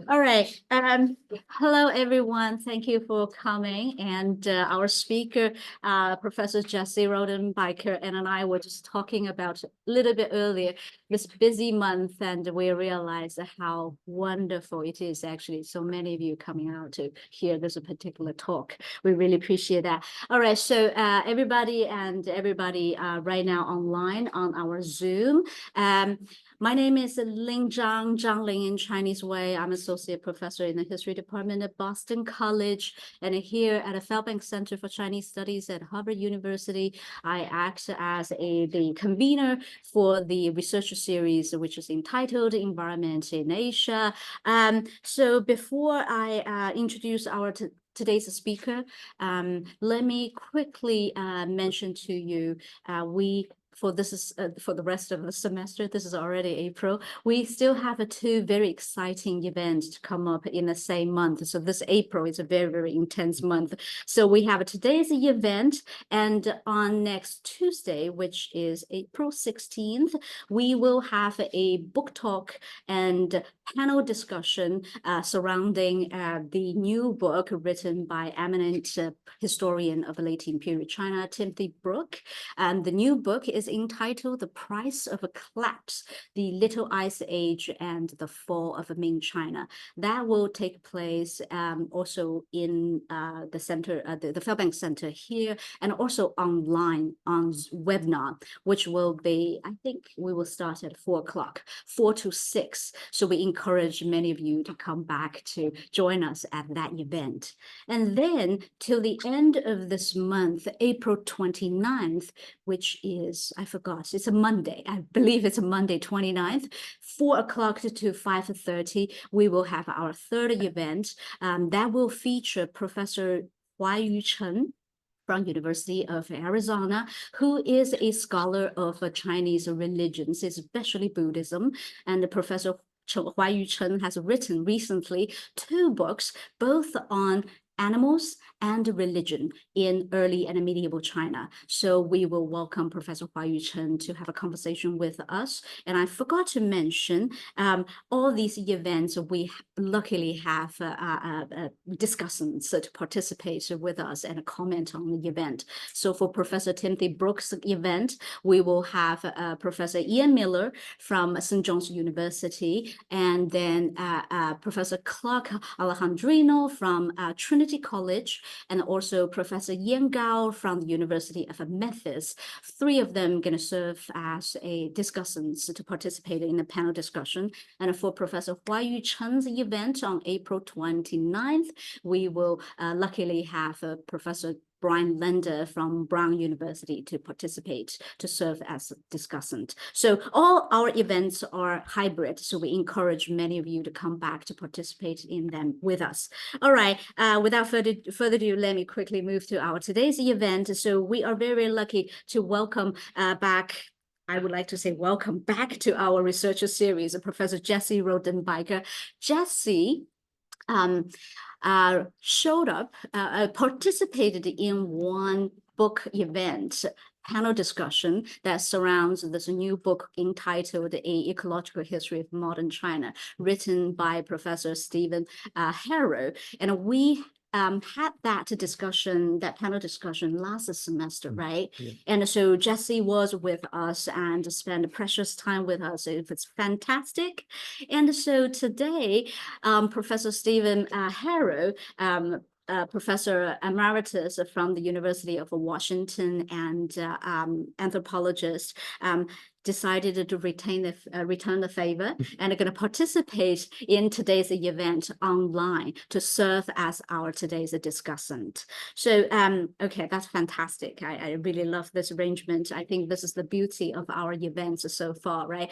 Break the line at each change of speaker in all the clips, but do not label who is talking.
All right. Hello, everyone. Thank you for coming. And our speaker, Professor Jesse Rodenbiker, and I were just talking about a little bit earlier this busy month, and we realized how wonderful it is actually. So many of you coming out to hear this particular talk. We really appreciate that. All right. So everybody right now online on our Zoom. My name is Ling Zhang Ling in Chinese way. I'm associate professor in the history department at Boston College. And here at the Fairbank Center for Chinese Studies at Harvard University, I act as the convener for the research series, which is entitled Environment in Asia. So before I introduce our today's speaker, let me quickly mention to you, for the rest of the semester, this is already April, we still have two very exciting events to come up in the same month. So this April is a very, very intense month. So we have today's event, and on next Tuesday, which is April 16th, we will have a book talk and panel discussion surrounding the new book written by eminent historian of late imperial China, Timothy Brook. And the new book is entitled The Price of a Collapse, the Little Ice Age and the Fall of Ming China. That will take place also in the center, the Fairbank Center here, and also online on webinar, which will be, I think we will start at 4 o'clock, 4 to 6. So we encourage many of you to come back to join us at that event. And then till the end of this month, April 29th, which is, I forgot, it's a Monday. I believe it's a Monday, 29th, 4 o'clock to 5:30. We will have our third event that will feature Professor Huayu Chen from University of Arizona, who is a scholar of Chinese religions, especially Buddhism. And Professor Huayu Chen has written recently 2 books, both on animals and religion in early and medieval China. So we will welcome Professor Huayu Chen to have a conversation with us. And I forgot to mention, all these events, we luckily have discussants to participate with us and comment on the event. So for Professor Timothy Brook's event, we will have Professor Ian Miller from St. John's University, and then Professor Clark Alejandrino from Trinity College, and also Professor Yan Gao from the University of Memphis. 3 of them going to serve as a discussants to participate in the panel discussion. And for Professor Huayu Chen's event on April 29th, we will luckily have Professor Brian Lender from Brown University to participate, to serve as a discussant. So all our events are hybrid, so we encourage many of you to come back to participate in them with us. All right, without further ado, let me quickly move to our today's event. So we are very lucky to welcome back, I would like to say welcome back to our researcher series, Professor Jesse Rodenbiker. Jesse showed up, participated in one book event, panel discussion that surrounds this new book entitled A Ecological History of Modern China, written by Professor Stevan Harrell. And we had that panel discussion last semester, right? Yeah. And so Jesse was with us and spent precious time with us. It was fantastic. And so today, Professor Stevan Harrell, Professor Emeritus from the University of Washington and anthropologist, decided to return the favor and are going to participate in today's event online to serve as our today's discussant. So, okay, that's fantastic. I really love this arrangement. I think this is the beauty of our events so far, right?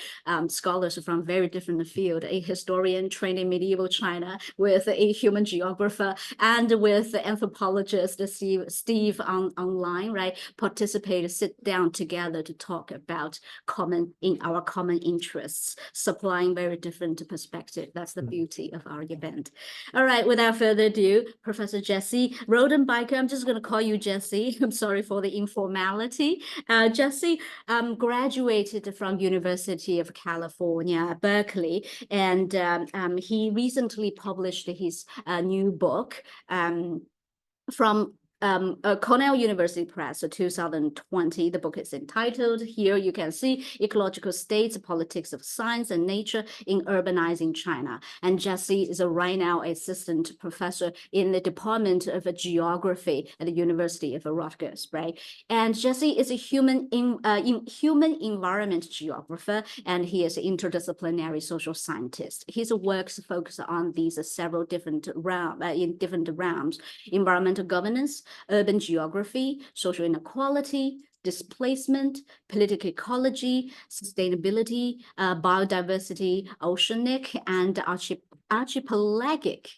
Scholars from very different field, a historian trained in medieval China with a human geographer and with the anthropologist Steve online, right? Participate, sit down together to talk about our common interests, supplying very different perspective. That's the beauty of our event. All right, without further ado, Professor Jesse Rodenbiker, I'm just going to call you Jesse. I'm sorry for the informality. Jesse graduated from University of California, Berkeley, and he recently published his new book from Cornell University Press, so 2020. The book is entitled, here you can see, Ecological States, Politics of Science and Nature in Urbanizing China. And Jesse is right now assistant professor in the Department of Geography at the University of Rutgers, right? And Jesse is a human environment geographer, and he is an interdisciplinary social scientist. His works focus on these several different realms, environmental governance, urban geography, social inequality, displacement, political ecology, sustainability, biodiversity, oceanic, and archipelagic.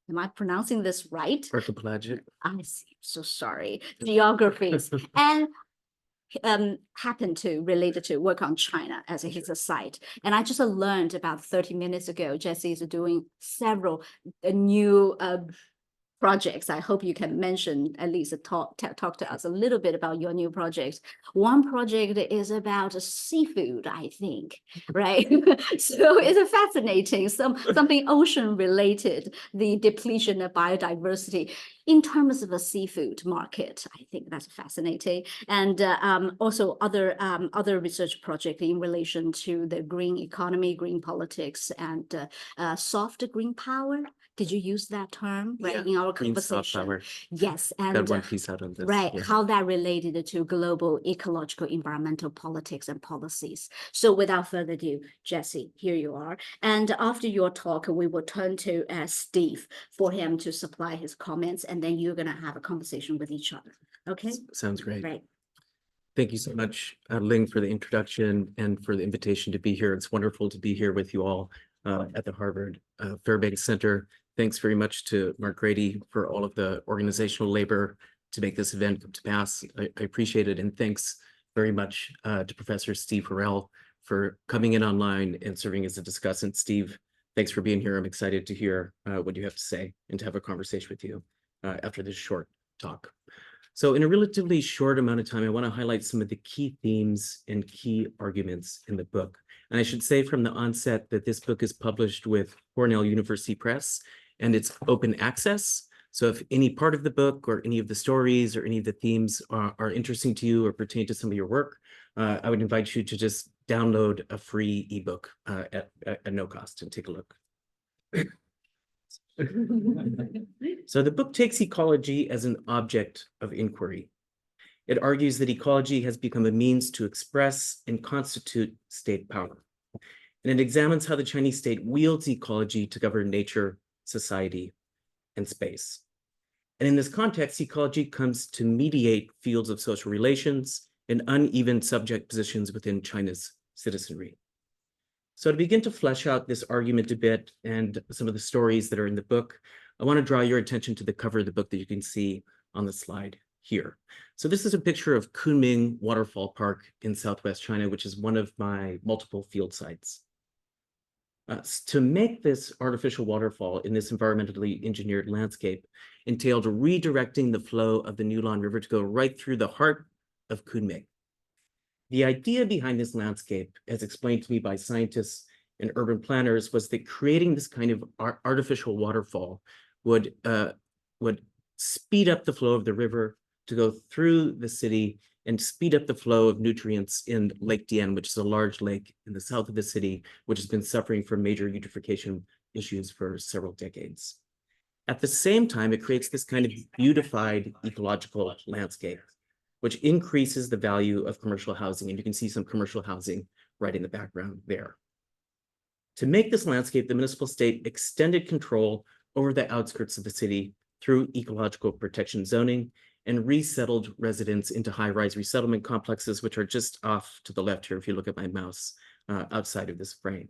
Am I pronouncing this right?
Archipelagic.
I see. So sorry. Geographies. And happened to related to work on China as his site. And I just learned about 30 minutes ago, Jesse is doing several new projects. I hope you can mention, at least talk to us a little bit about your new project. One project is about seafood, I think, right? So it's fascinating, something ocean related, the depletion of biodiversity in terms of a seafood market. I think that's fascinating. And also other research project in relation to the green economy, green politics, and soft green power. Did you use that term, right, in our conversation? Yes, and
got one piece out on this.
Right, yeah. How that related to global ecological environmental politics and policies. So without further ado, Jesse, here you are. And after your talk, we will turn to Steve for him to supply his comments, and then you're going to have a conversation with each other. Okay?
Sounds great.
Right.
Thank you so much, Ling, for the introduction and for the invitation to be here. It's wonderful to be here with you all at the Harvard Fairbank Center. Thanks very much to Mark Grady for all of the organizational labor to make this event come to pass. I appreciate it. And thanks very much to Professor Steve Harrell for coming in online and serving as a discussant. Steve, thanks for being here. I'm excited to hear what you have to say and to have a conversation with you after this short talk. So in a relatively short amount of time, I want to highlight some of the key themes and key arguments in the book. And I should say from the onset that this book is published with Cornell University Press, and it's open access. So if any part of the book or any of the stories or any of the themes are interesting to you or pertain to some of your work, I would invite you to just download a free ebook at no cost and take a look. So the book takes ecology as an object of inquiry. It argues that ecology has become a means to express and constitute state power. And it examines how the Chinese state wields ecology to govern nature, society, and space. And in this context, ecology comes to mediate fields of social relations and uneven subject positions within China's citizenry. So to begin to flesh out this argument a bit and some of the stories that are in the book, I want to draw your attention to the cover of the book that you can see on the slide here. So this is a picture of Kunming Waterfall Park in Southwest China, which is one of my multiple field sites. To make this artificial waterfall in this environmentally engineered landscape entailed redirecting the flow of the Nulon River to go right through the heart of Kunming. The idea behind this landscape, as explained to me by scientists and urban planners, was that creating this kind of artificial waterfall would speed up the flow of the river to go through the city and speed up the flow of nutrients in Lake Dian, which is a large lake in the south of the city, which has been suffering from major eutrophication issues for several decades. At the same time, it creates this kind of beautified ecological landscape, which increases the value of commercial housing. And you can see some commercial housing right in the background there. To make this landscape, the municipal state extended control over the outskirts of the city through ecological protection zoning and resettled residents into high-rise resettlement complexes, which are just off to the left here, if you look at my mouse, outside of this frame.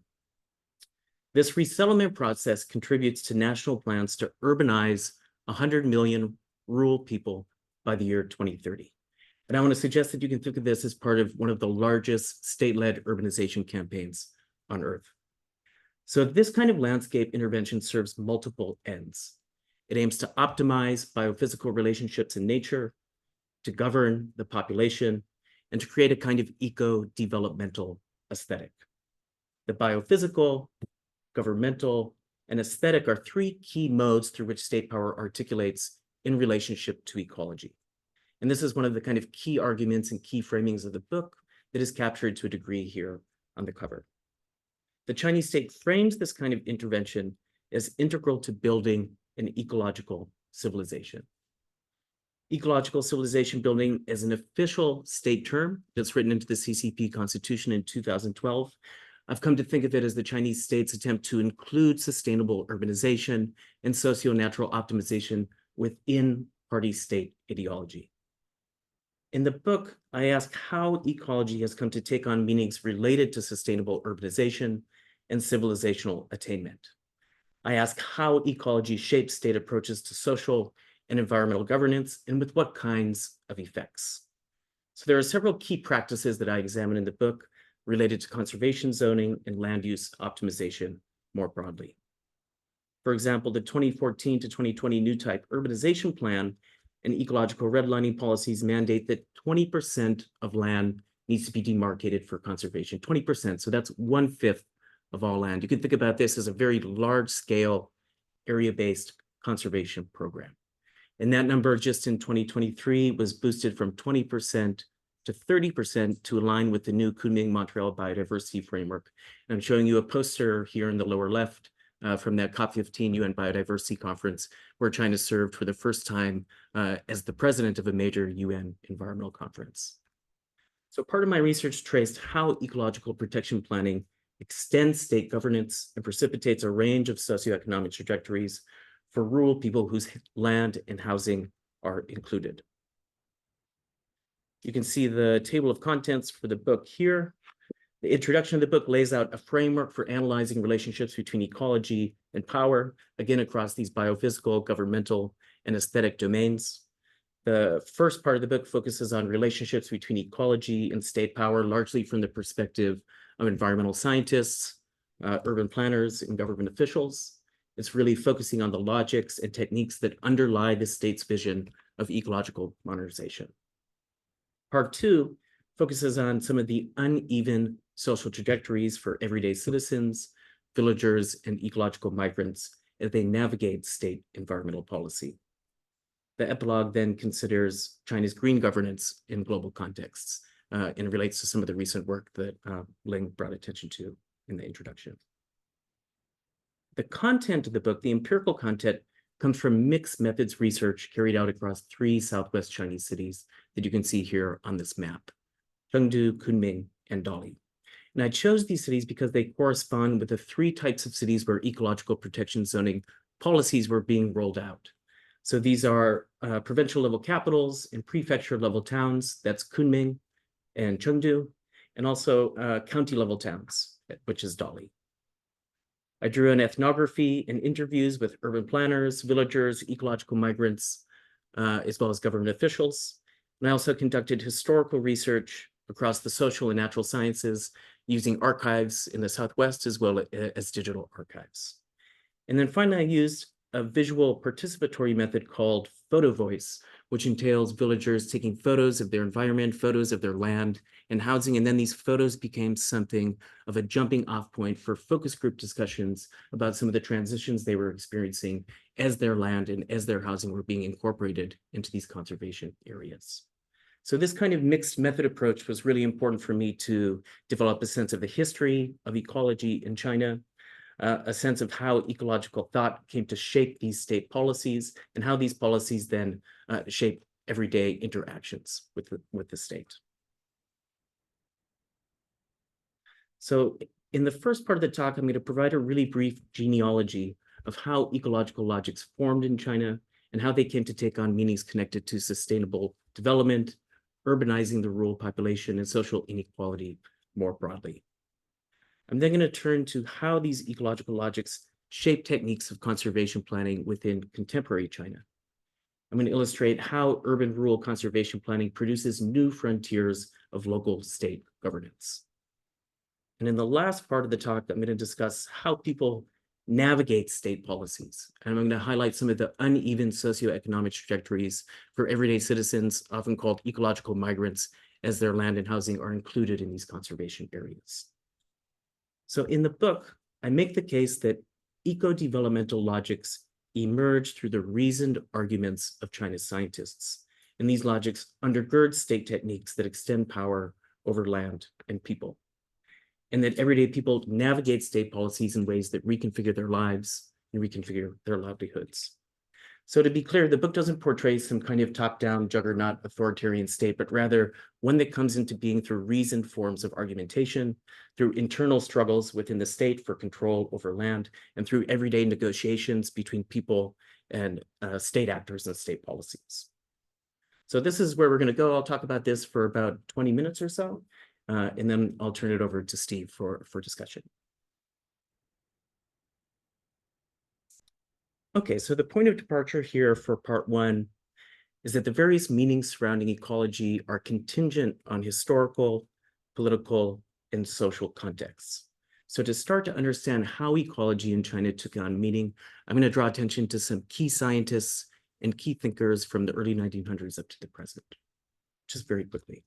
This resettlement process contributes to national plans to urbanize 100 million rural people by the year 2030. And I want to suggest that you can think of this as part of one of the largest state-led urbanization campaigns on Earth. So this kind of landscape intervention serves multiple ends. It aims to optimize biophysical relationships in nature, to govern the population, and to create a kind of eco-developmental aesthetic. The biophysical, governmental, and aesthetic are three key modes through which state power articulates in relationship to ecology. And this is one of the kind of key arguments and key framings of the book that is captured to a degree here on the cover. The Chinese state frames this kind of intervention as integral to building an ecological civilization. Ecological civilization building is an official state term that's written into the CCP Constitution in 2012. I've come to think of it as the Chinese state's attempt to include sustainable urbanization and socio-natural optimization within party-state ideology. In the book, I ask how ecology has come to take on meanings related to sustainable urbanization and civilizational attainment. I ask how ecology shapes state approaches to social and environmental governance, and with what kinds of effects. So there are several key practices that I examine in the book related to conservation zoning and land use optimization more broadly. For example, the 2014 to 2020 new type urbanization plan and ecological redlining policies mandate that 20% of land needs to be demarcated for conservation, 20%. So that's 1/5 of all land. You can think about this as a very large scale area-based conservation program. And that number just in 2023 was boosted from 20% to 30% to align with the new Kunming-Montreal biodiversity framework. And I'm showing you a poster here in the lower left from that COP15 UN Biodiversity Conference, where China served for the first time as the president of a major UN environmental conference. So part of my research traced how ecological protection planning extends state governance and precipitates a range of socioeconomic trajectories for rural people whose land and housing are included. You can see the table of contents for the book here. The introduction of the book lays out a framework for analyzing relationships between ecology and power, again, across these biophysical, governmental, and aesthetic domains. The first part of the book focuses on relationships between ecology and state power, largely from the perspective of environmental scientists, urban planners, and government officials. It's really focusing on the logics and techniques that underlie the state's vision of ecological modernization. Part two focuses on some of the uneven social trajectories for everyday citizens, villagers, and ecological migrants as they navigate state environmental policy. The epilogue then considers China's green governance in global contexts and relates to some of the recent work that Ling brought attention to in the introduction. The content of the book, the empirical content, comes from mixed methods research carried out across 3 Southwest Chinese cities that you can see here on this map: Chengdu, Kunming, and Dali. And I chose these cities because they correspond with the 3 types of cities where ecological protection zoning policies were being rolled out. So these are provincial level capitals and prefecture level towns, that's Kunming and Chengdu, and also county level towns, which is Dali. I drew on ethnography and interviews with urban planners, villagers, ecological migrants, as well as government officials. And I also conducted historical research across the social and natural sciences using archives in the Southwest as well as digital archives. And then finally, I used a visual participatory method called photo voice, which entails villagers taking photos of their environment, photos of their land and housing. And then these photos became something of a jumping off point for focus group discussions about some of the transitions they were experiencing as their land and as their housing were being incorporated into these conservation areas. So this kind of mixed method approach was really important for me to develop a sense of the history of ecology in China, a sense of how ecological thought came to shape these state policies and how these policies then shape everyday interactions with the state. So in the first part of the talk, I'm going to provide a really brief genealogy of how ecological logics formed in China and how they came to take on meanings connected to sustainable development, urbanizing the rural population, and social inequality more broadly. I'm then going to turn to how these ecological logics shape techniques of conservation planning within contemporary China. I'm going to illustrate how urban-rural conservation planning produces new frontiers of local state governance. And in the last part of the talk, I'm going to discuss how people navigate state policies. And I'm going to highlight some of the uneven socioeconomic trajectories for everyday citizens, often called ecological migrants, as their land and housing are included in these conservation areas. So in the book, I make the case that eco-developmental logics emerge through the reasoned arguments of China's scientists. And these logics undergird state techniques that extend power over land and people. And that everyday people navigate state policies in ways that reconfigure their lives and reconfigure their livelihoods. So to be clear, the book doesn't portray some kind of top-down juggernaut authoritarian state, but rather one that comes into being through reasoned forms of argumentation, through internal struggles within the state for control over land, and through everyday negotiations between people and state actors and state policies. So this is where we're going to go. I'll talk about this for about 20 minutes or so, and then I'll turn it over to Steve for discussion. Okay, so the point of departure here for part one is that the various meanings surrounding ecology are contingent on historical, political, and social contexts. So to start to understand how ecology in China took on meaning, I'm going to draw attention to some key scientists and key thinkers from the early 1900s up to the present, just very quickly.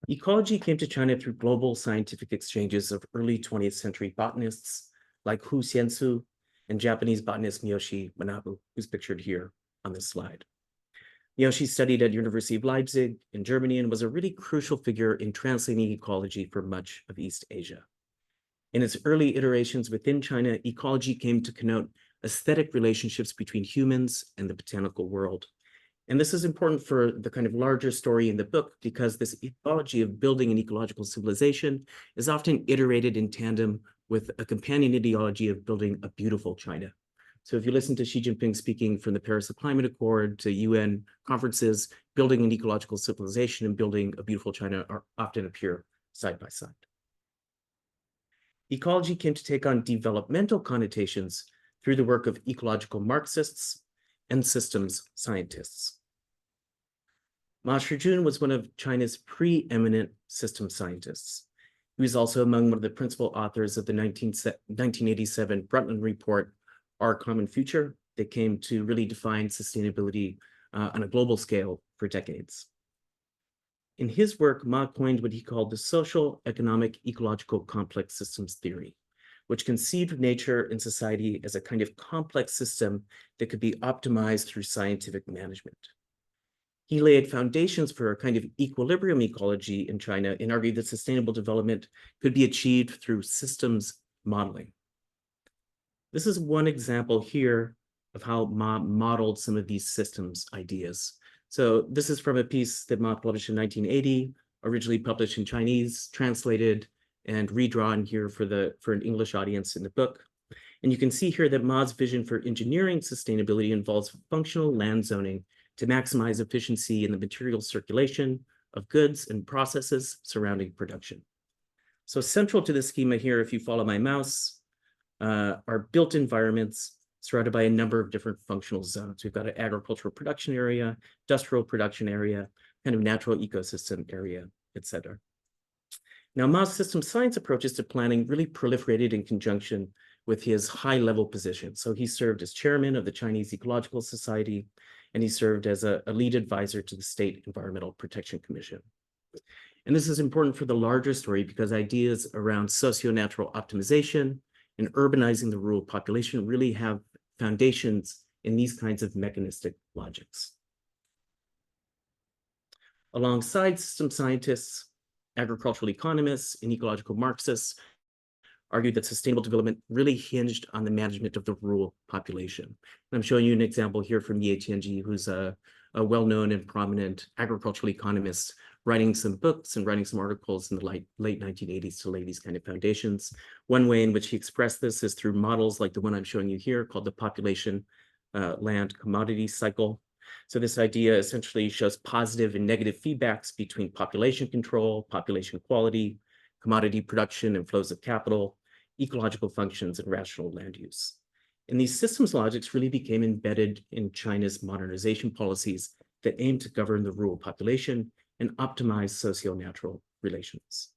Ecology came to China through global scientific exchanges of early 20th century botanists like Hu Xiansu and Japanese botanist Miyoshi Manabu, who's pictured here on this slide. Miyoshi studied at University of Leipzig in Germany and was a really crucial figure in translating ecology for much of East Asia. In its early iterations within China, ecology came to connote aesthetic relationships between humans and the botanical world. And this is important for the kind of larger story in the book because this ecology of building an ecological civilization is often iterated in tandem with a companion ideology of building a beautiful China. So if you listen to Xi Jinping speaking from the Paris Climate Accord to UN conferences, building an ecological civilization and building a beautiful China are often appear side by side. Ecology came to take on developmental connotations through the work of ecological Marxists and systems scientists. Ma Shijun was one of China's preeminent system scientists. He was also among one of the principal authors of the 1987 Brundtland Report, Our Common Future, that came to really define sustainability on a global scale for decades. In his work, Ma coined what he called the social, economic, ecological complex systems theory, which conceived nature and society as a kind of complex system that could be optimized through scientific management. He laid foundations for a kind of equilibrium ecology in China and argued that sustainable development could be achieved through systems modeling. This is one example here of how Ma modeled some of these systems ideas. So this is from a piece that Ma published in 1980, originally published in Chinese, translated and redrawn here for an English audience in the book. And you can see here that Ma's vision for engineering sustainability involves functional land zoning to maximize efficiency in the material circulation of goods and processes surrounding production. So central to the schema here, if you follow my mouse, are built environments surrounded by a number of different functional zones. We've got an agricultural production area, industrial production area, kind of natural ecosystem area, et cetera. Now, Ma's system science approaches to planning really proliferated in conjunction with his high-level position. So he served as chairman of the Chinese Ecological Society, and he served as a lead advisor to the State Environmental Protection Commission. And this is important for the larger story because ideas around socio-natural optimization and urbanizing the rural population really have foundations in these kinds of mechanistic logics. Alongside system scientists, agricultural economists, and ecological Marxists argued that sustainable development really hinged on the management of the rural population. And I'm showing you an example here from Ye Tianji, who's a well-known and prominent agricultural economist, writing some books and writing some articles in the late 1980s to lay these kind of foundations. One way in which he expressed this is through models like the one I'm showing you here called the population land commodity cycle. So this idea essentially shows positive and negative feedbacks between population control, population quality, commodity production and flows of capital, ecological functions, and rational land use. And these systems logics really became embedded in China's modernization policies that aim to govern the rural population and optimize socio-natural relations.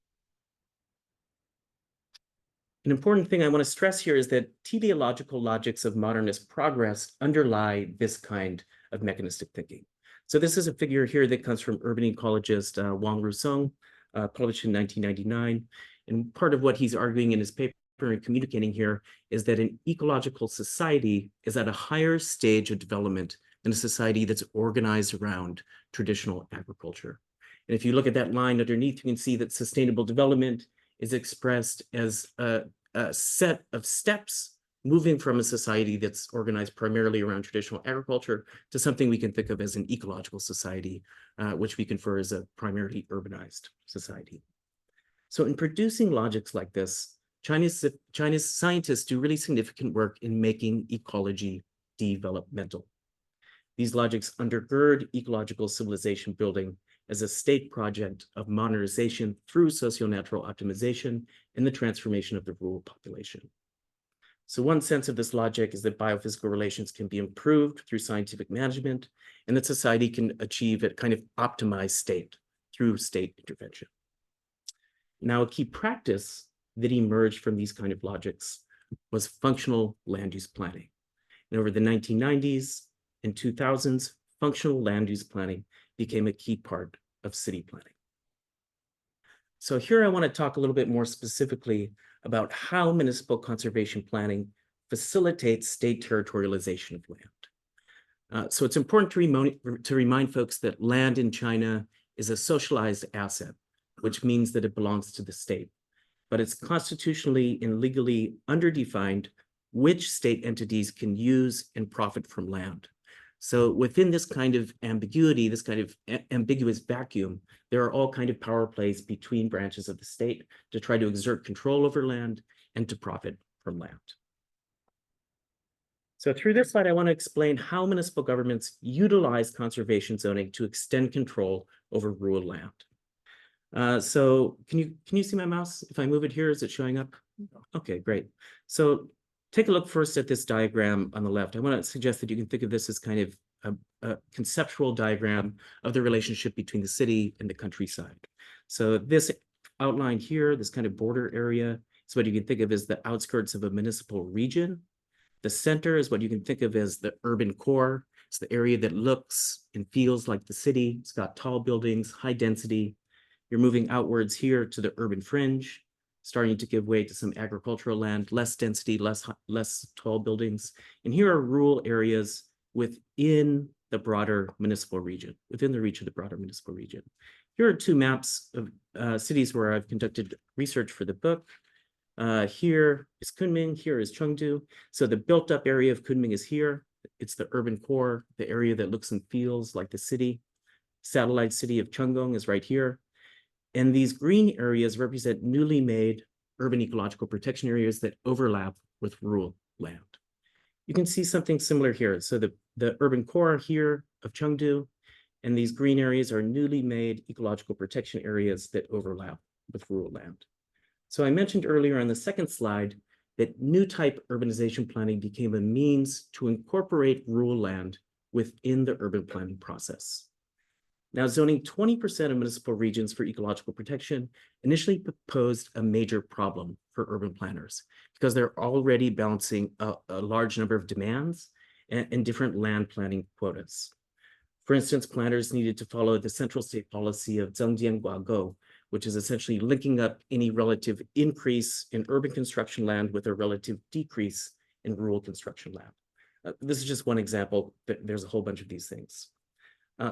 An important thing I want to stress here is that teleological logics of modernist progress underlie this kind of mechanistic thinking. So this is a figure here that comes from urban ecologist Wang Rusong, published in 1999. And part of what he's arguing in his paper and communicating here is that an ecological society is at a higher stage of development than a society that's organized around traditional agriculture. And if you look at that line underneath, you can see that sustainable development is expressed as a set of steps moving from a society that's organized primarily around traditional agriculture to something we can think of as an ecological society, which we confer as a primarily urbanized society. So in producing logics like this, China's scientists do really significant work in making ecology developmental. These logics undergird ecological civilization building as a state project of modernization through socio-natural optimization and the transformation of the rural population. So one sense of this logic is that biophysical relations can be improved through scientific management and that society can achieve a kind of optimized state through state intervention. Now, a key practice that emerged from these kind of logics was functional land use planning. And over the 1990s and 2000s, functional land use planning became a key part of city planning. So here I want to talk a little bit more specifically about how municipal conservation planning facilitates state territorialization of land. So it's important to remind folks that land in China is a socialized asset, which means that it belongs to the state. But it's constitutionally and legally underdefined which state entities can use and profit from land. So within this kind of ambiguity, this kind of ambiguous vacuum, there are all kinds of power plays between branches of the state to try to exert control over land and to profit from land. So through this slide, I want to explain how municipal governments utilize conservation zoning to extend control over rural land. So can you see my mouse? If I move it here, is it showing up? Okay, great. So take a look first at this diagram on the left. I want to suggest that you can think of this as kind of a conceptual diagram of the relationship between the city and the countryside. So this outline here, this kind of border area, is what you can think of as the outskirts of a municipal region. The center is what you can think of as the urban core. It's the area that looks and feels like the city. It's got tall buildings, high density. You're moving outwards here to the urban fringe, starting to give way to some agricultural land, less density, less tall buildings. And here are rural areas within the broader municipal region, within the reach of the broader municipal region. Here are two maps of cities where I've conducted research for the book. Here is Kunming, here is Chengdu. So the built up area of Kunming is here. It's the urban core, the area that looks and feels like the city. Satellite city of Chengdong is right here. And these green areas represent newly made urban ecological protection areas that overlap with rural land. You can see something similar here. So the urban core here of Chengdu and these green areas are newly made ecological protection areas that overlap with rural land. So I mentioned earlier on the second slide that new type urbanization planning became a means to incorporate rural land within the urban planning process. Now, zoning 20% of municipal regions for ecological protection initially posed a major problem for urban planners because they're already balancing a large number of demands and different land planning quotas. For instance, planners needed to follow the central state policy of Zhengjian Guagou, which is essentially linking up any relative increase in urban construction land with a relative decrease in rural construction land. This is just one example, but there's a whole bunch of these things.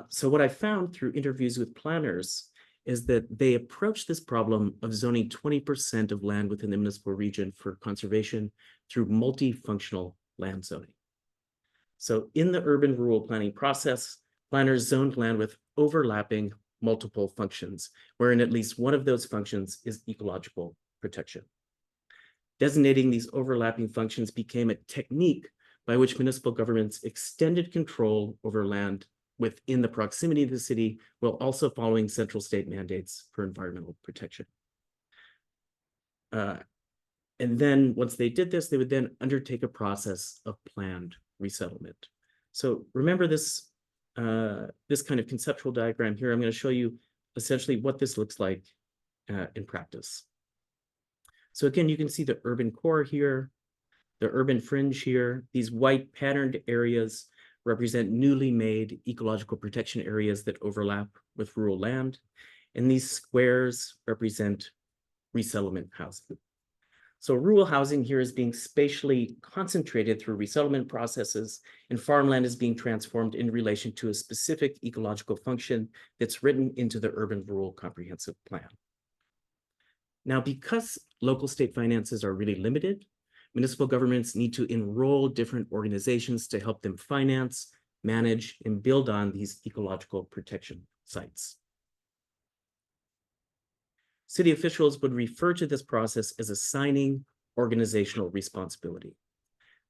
So what I found through interviews with planners is that they approach this problem of zoning 20% of land within the municipal region for conservation through multifunctional land zoning. So in the urban rural planning process, planners zoned land with overlapping multiple functions, wherein at least one of those functions is ecological protection. Designating these overlapping functions became a technique by which municipal governments extended control over land within the proximity of the city, while also following central state mandates for environmental protection. And then once they did this, they would then undertake a process of planned resettlement. So remember this, this kind of conceptual diagram here. I'm going to show you essentially what this looks like in practice. So again, you can see the urban core here, the urban fringe here. These white patterned areas represent newly made ecological protection areas that overlap with rural land. And these squares represent resettlement housing. So rural housing here is being spatially concentrated through resettlement processes, and farmland is being transformed in relation to a specific ecological function that's written into the urban-rural comprehensive plan. Now, because local state finances are really limited, municipal governments need to enroll different organizations to help them finance, manage, and build on these ecological protection sites. City officials would refer to this process as assigning organizational responsibility.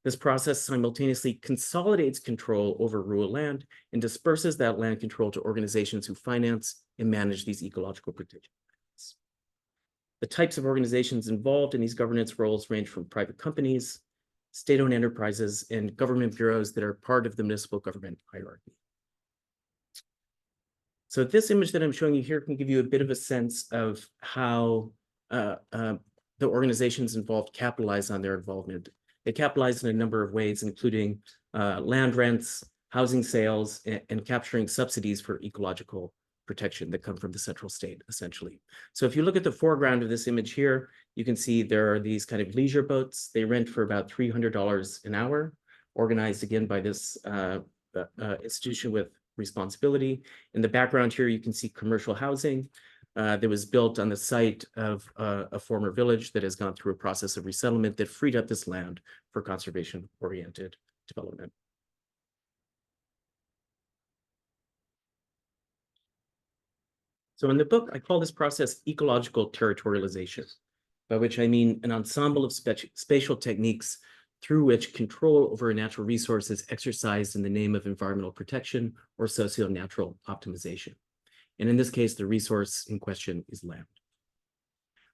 This process simultaneously consolidates control over rural land and disperses that land control to organizations who finance and manage these ecological protection plans. The types of organizations involved in these governance roles range from private companies, state-owned enterprises, and government bureaus that are part of the municipal government hierarchy. So this image that I'm showing you here can give you a bit of a sense of how the organizations involved capitalize on their involvement. They capitalize in a number of ways, including land rents, housing sales, and capturing subsidies for ecological protection that come from the central state, essentially. So if you look at the foreground of this image here, you can see there are these kind of leisure boats. They rent for about $300 an hour, organized again by this institution with responsibility. In the background here, you can see commercial housing that was built on the site of a former village that has gone through a process of resettlement that freed up this land for conservation-oriented development. So in the book, I call this process ecological territorialization, by which I mean an ensemble of spatial techniques through which control over a natural resource is exercised in the name of environmental protection or socio-natural optimization. And in this case, the resource in question is land.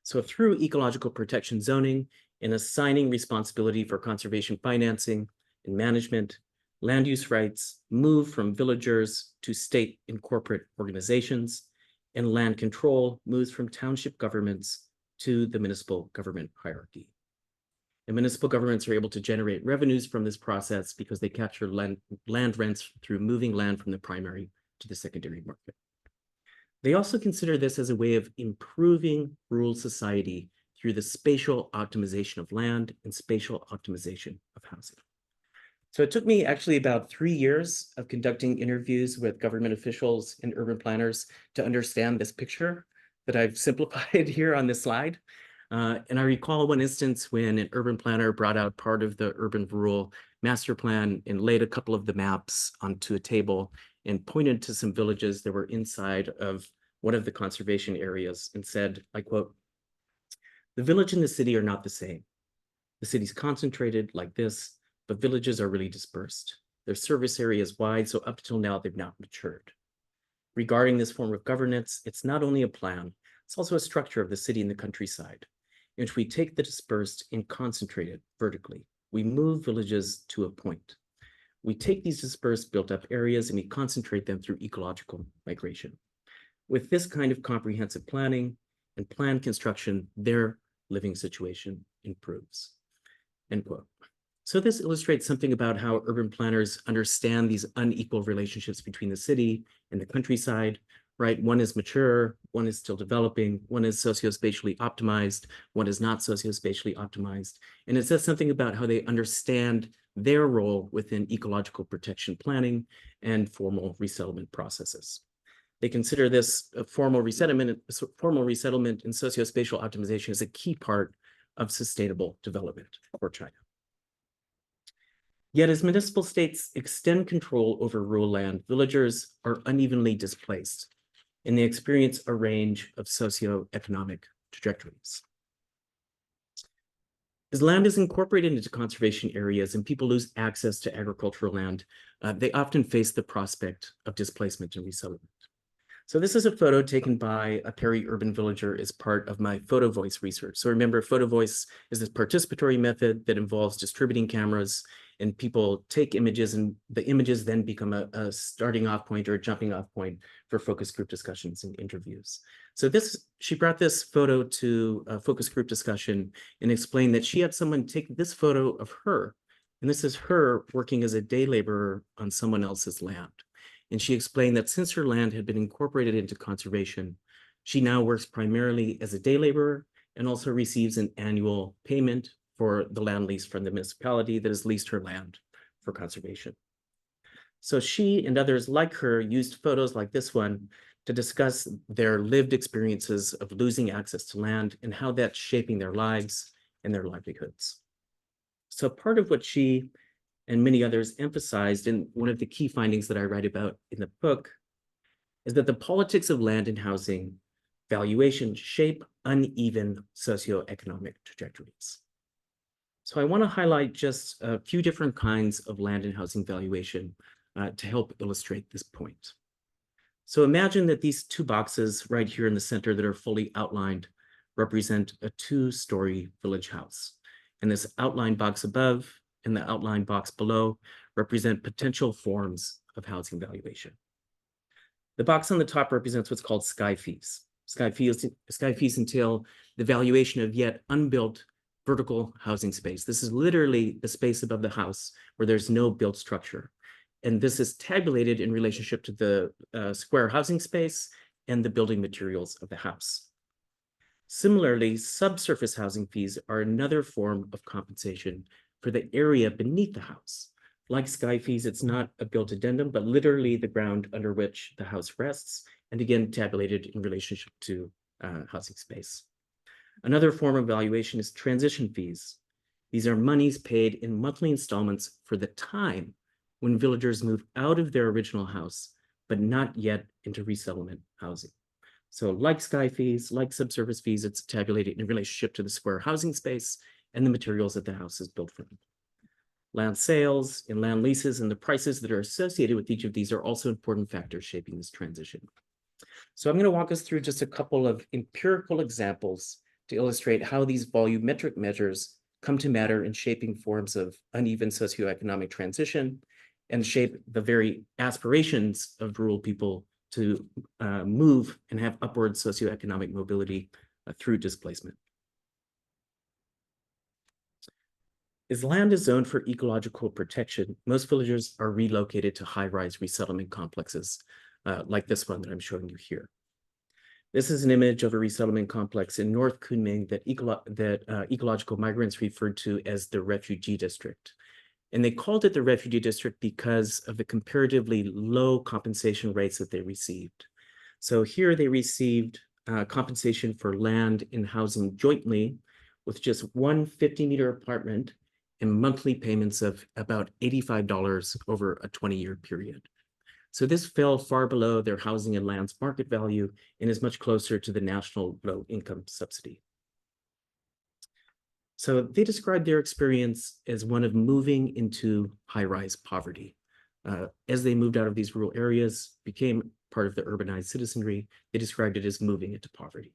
So through ecological protection zoning and assigning responsibility for conservation financing and management, land use rights move from villagers to state and corporate organizations, and land control moves from township governments to the municipal government hierarchy. And municipal governments are able to generate revenues from this process because they capture land rents through moving land from the primary to the secondary market. They also consider this as a way of improving rural society through the spatial optimization of land and spatial optimization of housing. So it took me actually about 3 years of conducting interviews with government officials and urban planners to understand this picture that I've simplified here on this slide. And I recall one instance when an urban planner brought out part of the urban rural master plan and laid a couple of the maps onto a table and pointed to some villages that were inside of one of the conservation areas and said, I quote, "The village and the city are not the same. The city's concentrated like this, but villages are really dispersed. Their service area is wide, so up till now, they've not matured. Regarding this form of governance, it's not only a plan, it's also a structure of the city and the countryside, in which we take the dispersed and concentrate it vertically. We move villages to a point. We take these dispersed built-up areas and we concentrate them through ecological migration. With this kind of comprehensive planning and plan construction, their living situation improves." End quote. So this illustrates something about how urban planners understand these unequal relationships between the city and the countryside, right? One is mature, one is still developing, one is socio-spatially optimized, one is not socio-spatially optimized. And it says something about how they understand their role within ecological protection planning and formal resettlement processes. They consider this formal resettlement and socio-spatial optimization as a key part of sustainable development for China. Yet as municipal states extend control over rural land, villagers are unevenly displaced, and they experience a range of socioeconomic trajectories. As land is incorporated into conservation areas and people lose access to agricultural land, they often face the prospect of displacement and resettlement. So this is a photo taken by a peri-urban villager as part of my photo voice research. So remember, photo voice is this participatory method that involves distributing cameras, and people take images, and the images then become a starting off point or a jumping off point for focus group discussions and interviews. So she brought this photo to a focus group discussion and explained that she had someone take this photo of her. And this is her working as a day laborer on someone else's land. And she explained that since her land had been incorporated into conservation, she now works primarily as a day laborer and also receives an annual payment for the land lease from the municipality that has leased her land for conservation. So she and others like her used photos like this one to discuss their lived experiences of losing access to land and how that's shaping their lives and their livelihoods. So part of what she and many others emphasized, and one of the key findings that I write about in the book, is that the politics of land and housing valuation shape uneven socioeconomic trajectories. So I want to highlight just a few different kinds of land and housing valuation to help illustrate this point. So imagine that these two boxes right here in the center that are fully outlined represent a two-story village house. And this outline box above and the outline box below represent potential forms of housing valuation. The box on the top represents what's called sky fees. Sky fees entail the valuation of yet unbuilt vertical housing space. This is literally the space above the house where there's no built structure. And this is tabulated in relationship to the square housing space and the building materials of the house. Similarly, subsurface housing fees are another form of compensation for the area beneath the house. Like sky fees, it's not a built addendum, but literally the ground under which the house rests, and again, tabulated in relationship to housing space. Another form of valuation is transition fees. These are monies paid in monthly installments for the time when villagers move out of their original house, but not yet into resettlement housing. So like sky fees, like subsurface fees, it's tabulated in relationship to the square housing space and the materials that the house is built from. Land sales and land leases and the prices that are associated with each of these are also important factors shaping this transition. So I'm going to walk us through just a couple of empirical examples to illustrate how these volumetric measures come to matter in shaping forms of uneven socioeconomic transition and shape the very aspirations of rural people to move and have upward socioeconomic mobility through displacement. As land is zoned for ecological protection, most villagers are relocated to high-rise resettlement complexes, like this one that I'm showing you here. This is an image of a resettlement complex in North Kunming that ecological migrants referred to as the refugee district. And they called it the refugee district because of the comparatively low compensation rates that they received. So here they received compensation for land and housing jointly with just one 50-meter apartment and monthly payments of about $85 over a 20-year period. So this fell far below their housing and land's market value and is much closer to the national low-income subsidy. So they described their experience as one of moving into high-rise poverty. As they moved out of these rural areas, became part of the urbanized citizenry, they described it as moving into poverty.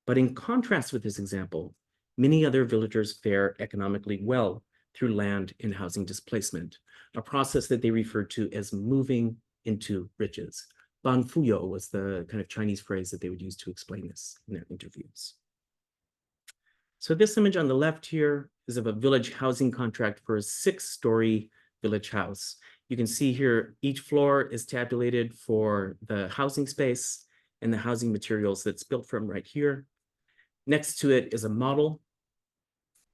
But in contrast with this example, many other villagers fare economically well through land and housing displacement, a process that they referred to as moving into riches. Ban fuyo was the kind of Chinese phrase that they would use to explain this in their interviews. So this image on the left here is of a village housing contract for a 6-story village house. You can see here each floor is tabulated for the housing space and the housing materials that's built from right here. Next to it is a model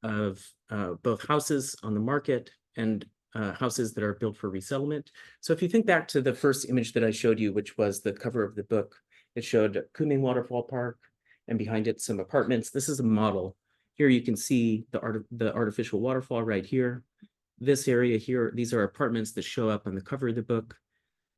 of both houses on the market and houses that are built for resettlement. So if you think back to the first image that I showed you, which was the cover of the book, it showed Kunming Waterfall Park and behind it some apartments. This is a model. Here you can see the artificial waterfall right here. This area here, these are apartments that show up on the cover of the book.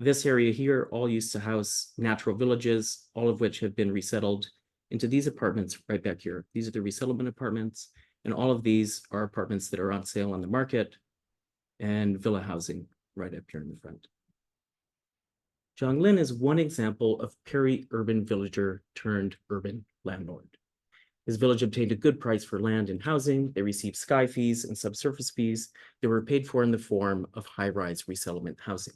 This area here all used to house natural villages, all of which have been resettled into these apartments right back here. These are the resettlement apartments, and all of these are apartments that are on sale on the market and villa housing right up here in the front. Zhang Lin is one example of peri-urban villager turned urban landlord. His village obtained a good price for land and housing. They received sky fees and subsurface fees that were paid for in the form of high-rise resettlement housing.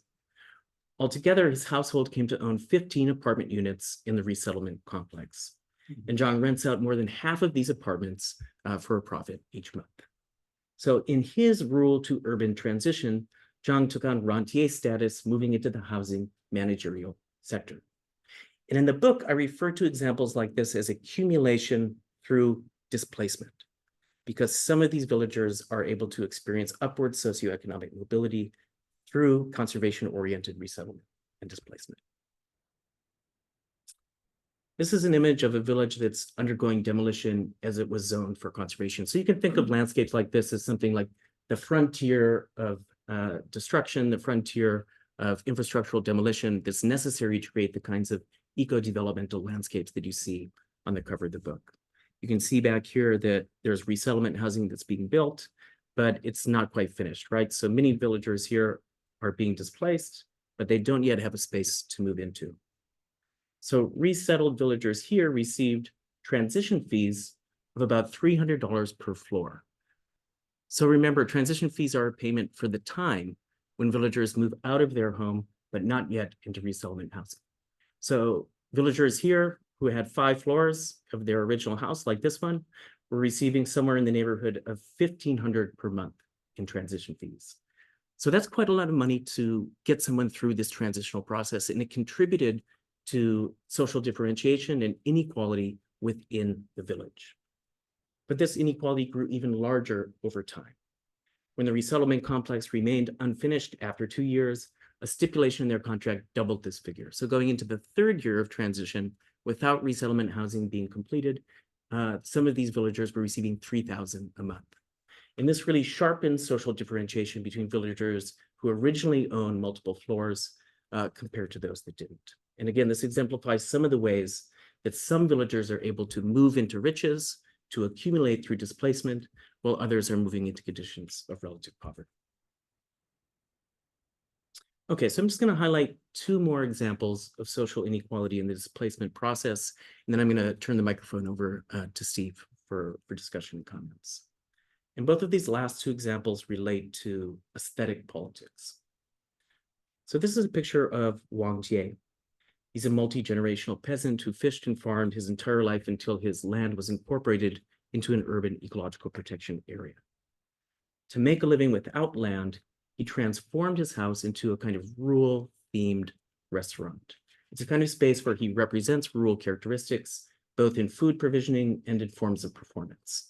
Altogether, his household came to own 15 apartment units in the resettlement complex. And Zhang rents out more than half of these apartments for a profit each month. So in his rural to urban transition, Zhang took on rentier status, moving into the housing managerial sector. And in the book, I refer to examples like this as accumulation through displacement, because some of these villagers are able to experience upward socioeconomic mobility through conservation-oriented resettlement and displacement. This is an image of a village that's undergoing demolition as it was zoned for conservation. So you can think of landscapes like this as something like the frontier of destruction, the frontier of infrastructural demolition that's necessary to create the kinds of eco-developmental landscapes that you see on the cover of the book. You can see back here that there's resettlement housing that's being built, but it's not quite finished, right? So many villagers here are being displaced, but they don't yet have a space to move into. So resettled villagers here received transition fees of about $300 per floor. So remember, transition fees are a payment for the time when villagers move out of their home, but not yet into resettlement housing. So villagers here who had 5 floors of their original house, like this one, were receiving somewhere in the neighborhood of $1,500 per month in transition fees. So that's quite a lot of money to get someone through this transitional process, and it contributed to social differentiation and inequality within the village. But this inequality grew even larger over time. When the resettlement complex remained unfinished after 2 years, a stipulation in their contract doubled this figure. So going into the 3rd year of transition, without resettlement housing being completed, some of these villagers were receiving $3,000 a month. And this really sharpened social differentiation between villagers who originally owned multiple floors compared to those that didn't. And again, this exemplifies some of the ways that some villagers are able to move into riches, to accumulate through displacement, while others are moving into conditions of relative poverty. Okay, so I'm just going to highlight 2 more examples of social inequality in the displacement process, and then I'm going to turn the microphone over to Steve for discussion and comments. And both of these last 2 examples relate to aesthetic politics. So this is a picture of Wang Jie. He's a multi-generational peasant who fished and farmed his entire life until his land was incorporated into an urban ecological protection area. To make a living without land, he transformed his house into a kind of rural-themed restaurant. It's a kind of space where he represents rural characteristics, both in food provisioning and in forms of performance.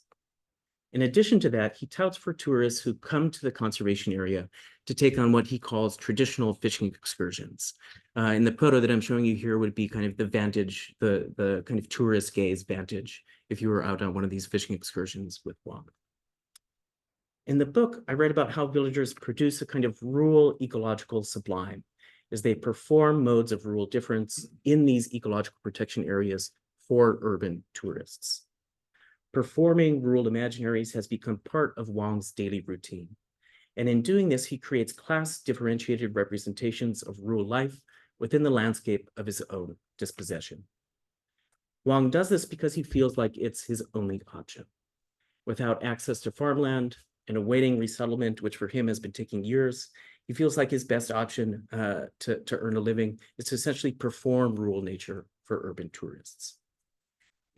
In addition to that, he touts for tourists who come to the conservation area to take on what he calls traditional fishing excursions. And the photo that I'm showing you here would be kind of the vantage, the kind of tourist gaze vantage if you were out on one of these fishing excursions with Wang. In the book, I write about how villagers produce a kind of rural ecological sublime as they perform modes of rural difference in these ecological protection areas for urban tourists. Performing rural imaginaries has become part of Wang's daily routine. And in doing this, he creates class-differentiated representations of rural life within the landscape of his own dispossession. Wang does this because he feels like it's his only option. Without access to farmland and awaiting resettlement, which for him has been taking years, he feels like his best option to earn a living is to essentially perform rural nature for urban tourists.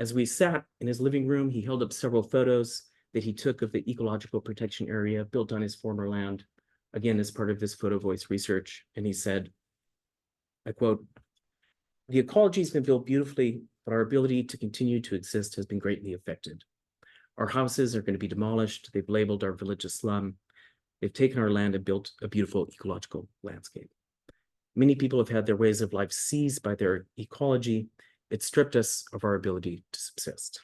As we sat in his living room, he held up several photos that he took of the ecological protection area built on his former land, again, as part of this photo voice research. And he said, I quote, "The ecology has been built beautifully, but our ability to continue to exist has been greatly affected. Our houses are going to be demolished. They've labeled our village a slum. They've taken our land and built a beautiful ecological landscape. Many people have had their ways of life seized by their ecology. It stripped us of our ability to subsist."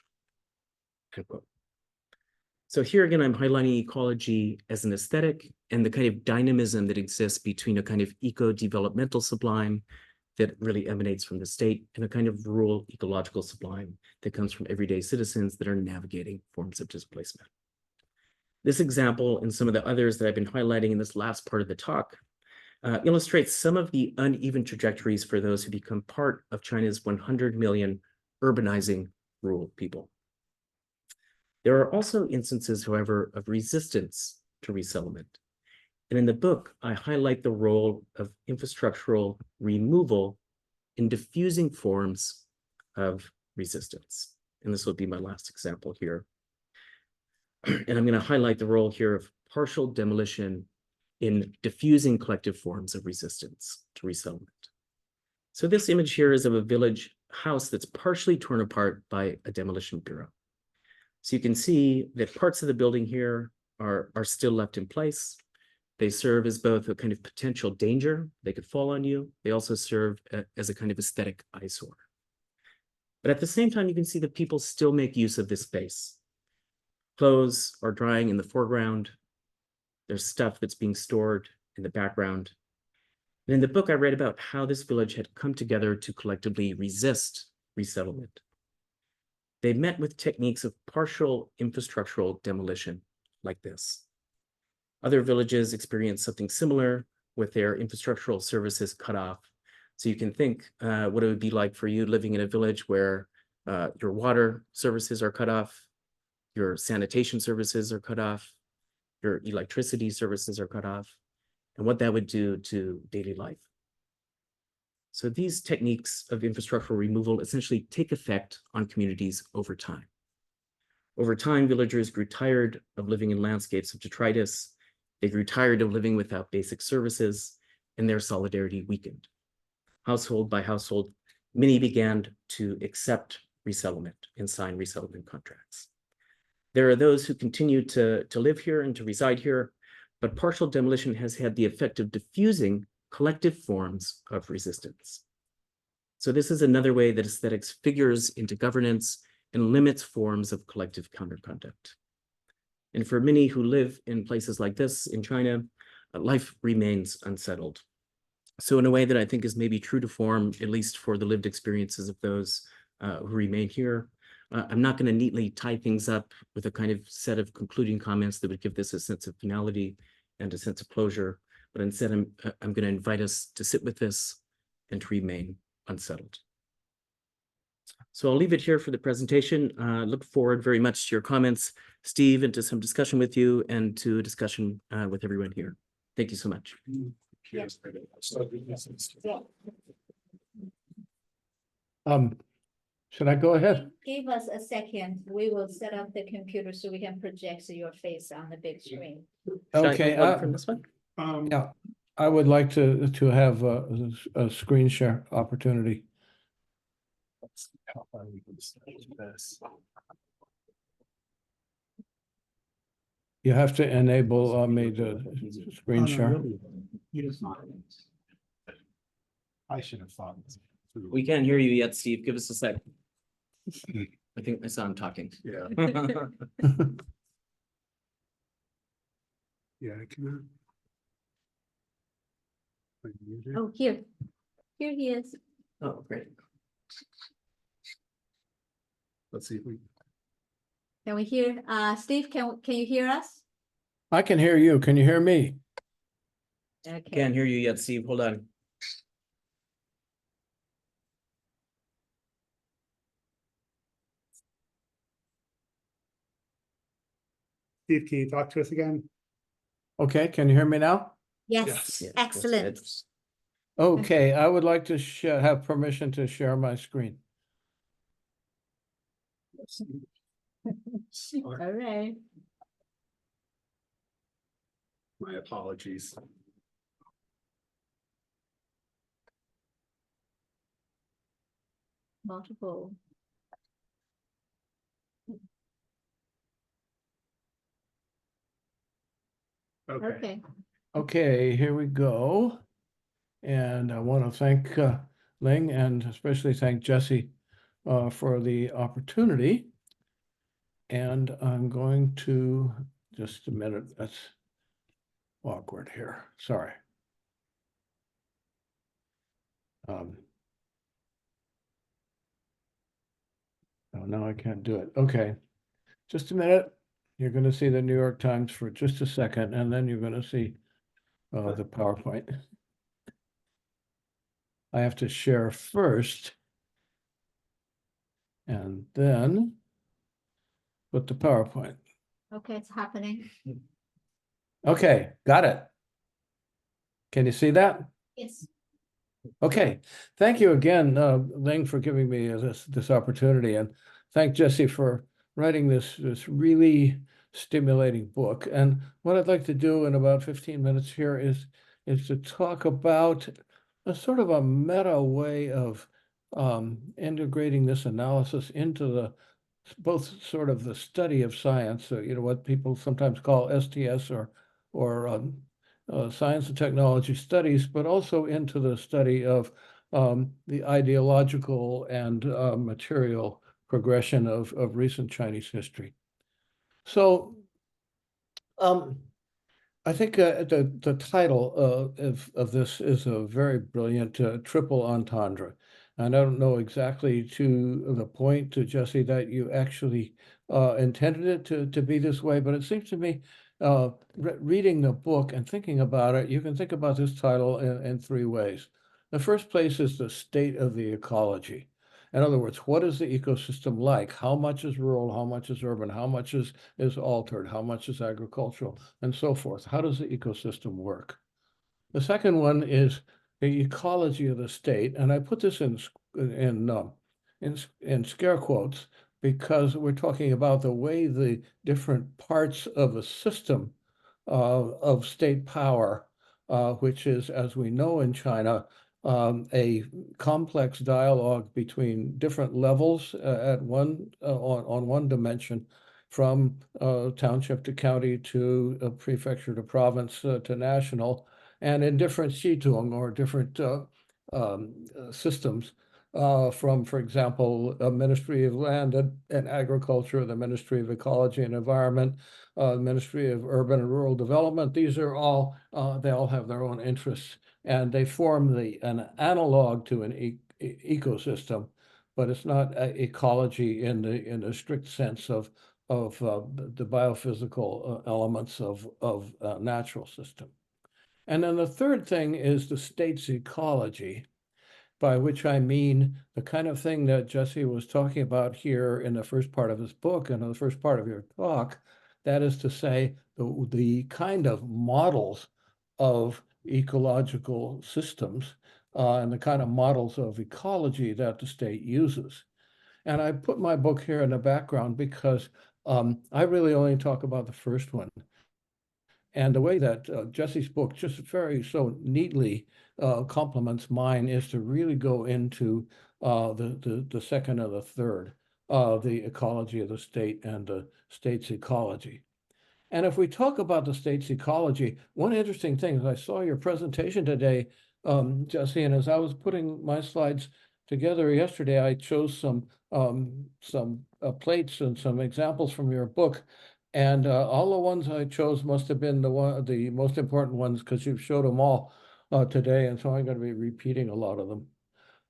End quote. So here again, I'm highlighting ecology as an aesthetic and the kind of dynamism that exists between a kind of eco-developmental sublime that really emanates from the state and a kind of rural ecological sublime that comes from everyday citizens that are navigating forms of displacement. This example and some of the others that I've been highlighting in this last part of the talk illustrates some of the uneven trajectories for those who become part of China's 100 million urbanizing rural people. There are also instances, however, of resistance to resettlement. And in the book, I highlight the role of infrastructural removal in diffusing forms of resistance. And this will be my last example here. And I'm going to highlight the role here of partial demolition in diffusing collective forms of resistance to resettlement. So this image here is of a village house that's partially torn apart by a demolition bureau. So you can see that parts of the building here are still left in place. They serve as both a kind of potential danger, they could fall on you. They also serve as a kind of aesthetic eyesore. But at the same time, you can see that people still make use of this space. Clothes are drying in the foreground. There's stuff that's being stored in the background. And in the book, I read about how this village had come together to collectively resist resettlement. They met with techniques of partial infrastructural demolition like this. Other villages experienced something similar with their infrastructural services cut off. So you can think what it would be like for you living in a village where your water services are cut off, your sanitation services are cut off, your electricity services are cut off, and what that would do to daily life. So these techniques of infrastructural removal essentially take effect on communities over time. Over time, villagers grew tired of living in landscapes of detritus. They grew tired of living without basic services, and their solidarity weakened. Household by household, many began to accept resettlement and sign resettlement contracts. There are those who continue to live here and to reside here, but partial demolition has had the effect of diffusing collective forms of resistance. So this is another way that aesthetics figures into governance and limits forms of collective counterconduct. And for many who live in places like this in China, life remains unsettled. So in a way that I think is maybe true to form, at least for the lived experiences of those who remain here, I'm not going to neatly tie things up with a kind of set of concluding comments that would give this a sense of finality and a sense of closure, but instead I'm going to invite us to sit with this and to remain unsettled. So I'll leave it here for the presentation. Look forward very much to your comments, Steve, and to some discussion with you and to a discussion with everyone here. Thank you so much.
Should I go ahead?
Give us a second. We will set up the computer so we can project your face on the big screen.
Okay,
from this one?
yeah, I would like to have a screen share opportunity.
How far we can start this.
You have to enable me to screen share.
I should have thought.
We can't hear you yet, Steve. Give us a sec. I think I saw him talking.
Yeah. Yeah, I can.
Oh, here. Here he is.
Oh, great.
Let's see if we.
Can we hear? Steve, can you hear us?
I can hear you. Can you hear me?
Okay.
Can't hear you yet, Steve. Hold on.
Steve, can you talk to us again?
Okay, can you hear me now?
Yes,
Yes.
Yeah,
excellent.
that's
Okay, I would like to have permission to share my screen.
All right.
My apologies.
Multiple. Okay.
Okay, here we go. And I want to thank Ling and especially thank Jesse for the opportunity. And I'm going to, just a minute, that's awkward here, sorry. Oh, no, I can't do it. Okay, just a minute. You're going to see the New York Times for just a second, and then you're going to see the PowerPoint. I have to share first. And then put the PowerPoint.
Okay, it's happening.
Okay, got it. Can you see that?
Yes.
Okay, thank you again, Ling, for giving me this opportunity, and thank Jesse for writing this really stimulating book. And what I'd like to do in about 15 minutes here is to talk about a sort of a meta way of integrating this analysis into the both sort of the study of science, you know, what people sometimes call STS or science and technology studies, but also into the study of the ideological and material progression of recent Chinese history. So I think the title of this is a very brilliant triple entendre. And I don't know exactly to the point, to Jesse, that you actually intended it to be this way, but it seems to me, reading the book and thinking about it, you can think about this title in three ways. The first place is the state of the ecology. In other words, what is the ecosystem like? How much is rural? How much is urban? How much is altered? How much is agricultural? And so forth. How does the ecosystem work? The second one is the ecology of the state, and I put this in scare quotes because we're talking about the way the different parts of a system of state power, which is, as we know in China, a complex dialogue between different levels at on one dimension, from township to county to prefecture to province to national, and in different Xitung or different systems, from, for example, a Ministry of Land and Agriculture, the Ministry of Ecology and Environment, Ministry of Urban and Rural Development. These are all, they all have their own interests, and they form an analog to an ecosystem, but it's not ecology in the strict sense of the biophysical elements of natural system. And then the third thing is the state's ecology, by which I mean the kind of thing that Jesse was talking about here in the first part of his book and in the first part of your talk. That is to say, the kind of models of ecological systems and the kind of models of ecology that the state uses. And I put my book here in the background because I really only talk about the first one. And the way that Jesse's book just very so neatly complements mine is to really go into the second and the third, the ecology of the state and the state's ecology. And if we talk about the state's ecology, one interesting thing is I saw your presentation today, Jesse, and as I was putting my slides together yesterday, I chose some plates and some examples from your book. And all the ones I chose must have been the most important ones, because you've showed them all today, and so I'm going to be repeating a lot of them.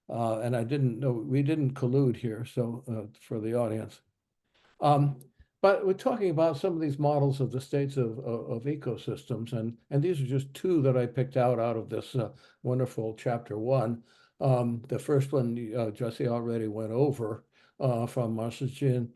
And I didn't know, we didn't collude here, so for the audience. But we're talking about some of these models of the states of ecosystems, and these are just two that I picked out of this wonderful chapter one. The first one Jesse already went over from Marshall,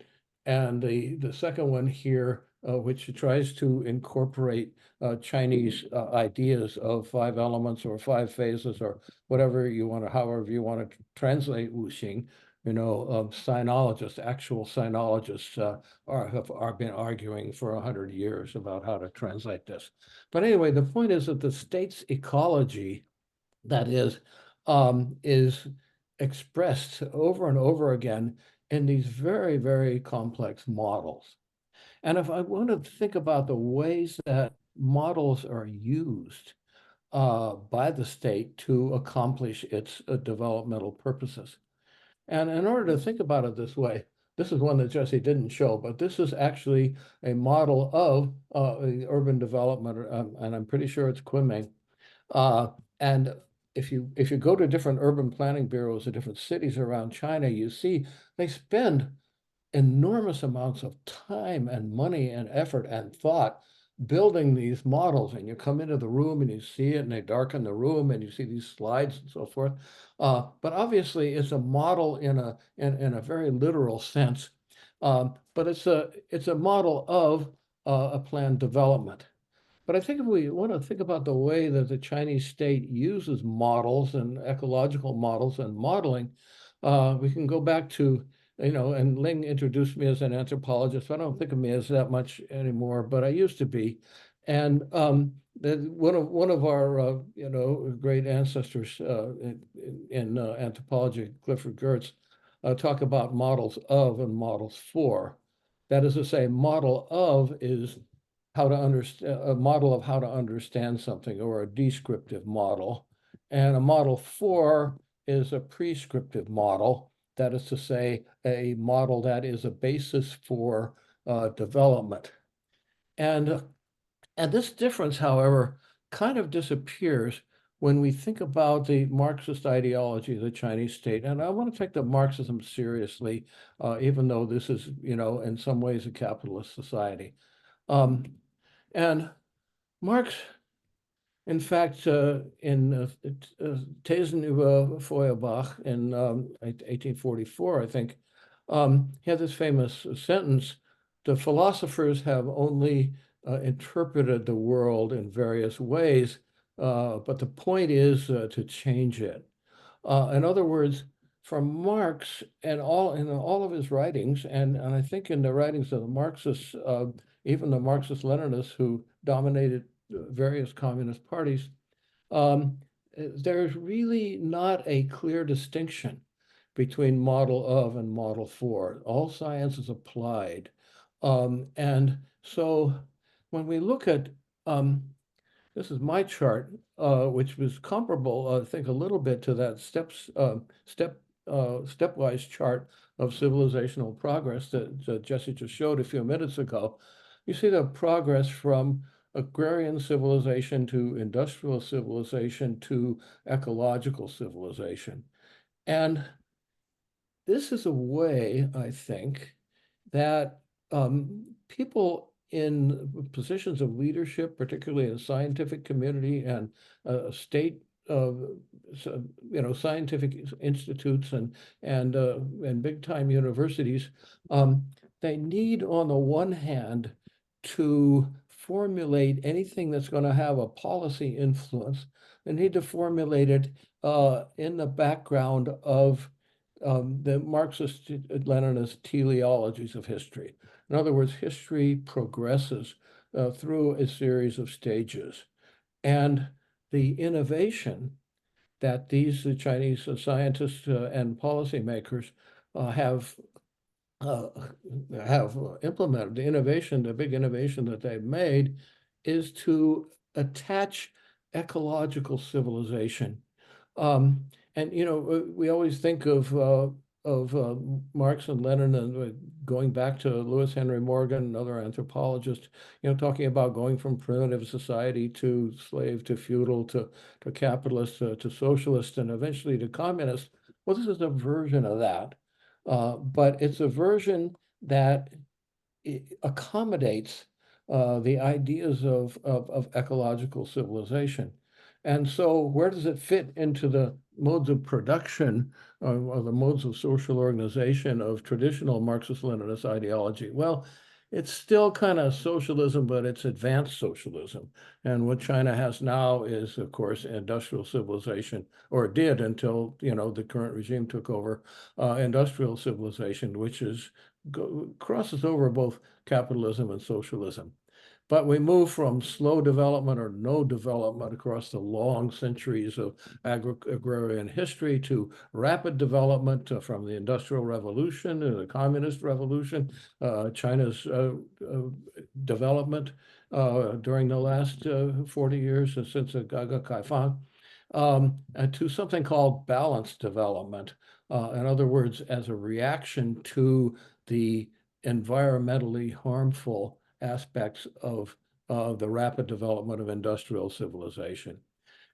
and the second one here, which tries to incorporate Chinese ideas of 5 elements or 5 phases or whatever you want to, however you want to translate Wuxing. You know, sinologists, actual sinologists have been arguing for 100 years about how to translate this. But anyway, the point is that the state's ecology, that is expressed over and over again in these very, very complex models. And if I want to think about the ways that models are used by the state to accomplish its developmental purposes. And in order to think about it this way, this is one that Jesse didn't show, but this is actually a model of urban development, and I'm pretty sure it's Kunming. And if you go to different urban planning bureaus of different cities around China, you see they spend enormous amounts of time and money and effort and thought building these models, and you come into the room and you see it, and they darken the room, and you see these slides and so forth. But obviously, it's a model in a very literal sense. But it's a model of a planned development. But I think if we want to think about the way that the Chinese state uses models and ecological models and modeling, we can go back to, and Ling introduced me as an anthropologist. I don't think of me as that much anymore, but I used to be. And one of our great ancestors in anthropology, Clifford Geertz, talk about models of and models for. That is to say, model of is how to understand a model of how to understand something, or a descriptive model. And a model for is a prescriptive model. That is to say, a model that is a basis for development. And this difference, however, kind of disappears when we think about the Marxist ideology of the Chinese state. And I want to take the Marxism seriously, even though this is, in some ways a capitalist society. And Marx, in fact, in Thesen über Feuerbach in 1844, I think, he had this famous sentence: "The philosophers have only interpreted the world in various ways, but the point is to change it." In other words, from Marx and in all of his writings, and I think in the writings of the Marxists, even the Marxist-Leninists who dominated various communist parties, there's really not a clear distinction between model of and model for. All science is applied. And so when we look at, this is my chart, which was comparable, I think, a little bit to that stepwise chart of civilizational progress that Jesse just showed a few minutes ago. You see the progress from agrarian civilization to industrial civilization to ecological civilization. And this is a way, I think, that people in positions of leadership, particularly in the scientific community and state scientific institutes and big time universities, they need, on the one hand, to formulate anything that's going to have a policy influence. They need to formulate it in the background of the Marxist-Leninist teleologies of history. In other words, history progresses through a series of stages. And the innovation that these Chinese scientists and policymakers have implemented, the big innovation that they've made, is to attach ecological civilization. And we always think of Marx and Lenin, and going back to Lewis Henry Morgan, another anthropologist, talking about going from primitive society to slave to feudal to capitalist to socialist and eventually to communist. Well, this is a version of that, but it's a version that accommodates the ideas of ecological civilization. And so where does it fit into the modes of production or the modes of social organization of traditional Marxist-Leninist ideology? Well, it's still kind of socialism, but it's advanced socialism. And what China has now is, of course, industrial civilization, or did until, the current regime took over, industrial civilization, which crosses over both capitalism and socialism. But we move from slow development or no development across the long centuries of agrarian history to rapid development from the Industrial Revolution to the Communist Revolution, China's development during the last 40 years since the Gaga Kaifang, to something called balanced development. In other words, as a reaction to the environmentally harmful aspects of the rapid development of industrial civilization.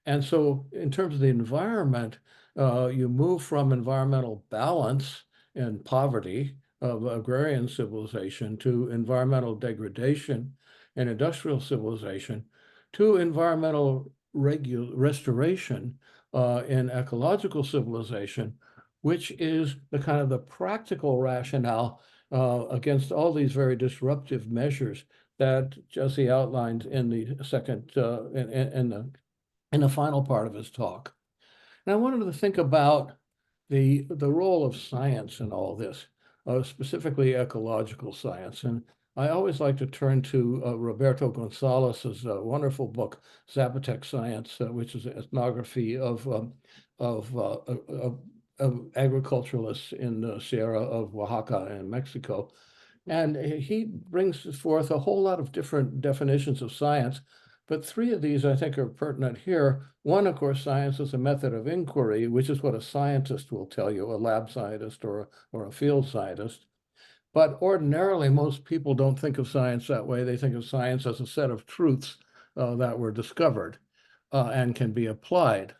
And so in terms of the environment, you move from environmental balance and poverty of agrarian civilization to environmental degradation and industrial civilization to environmental restoration in ecological civilization, which is the kind of the practical rationale against all these very disruptive measures that Jesse outlined in the second in the final part of his talk. And I wanted to think about the role of science in all this, specifically ecological science. And I always like to turn to Roberto Gonzalez's wonderful book, Zapotec Science, which is an ethnography of agriculturalists in the Sierra of Oaxaca in Mexico. And he brings forth a whole lot of different definitions of science, but three of these I think are pertinent here. One, of course, science is a method of inquiry, which is what a scientist will tell you, a lab scientist or a field scientist. But ordinarily, most people don't think of science that way. They think of science as a set of truths that were discovered and can be applied.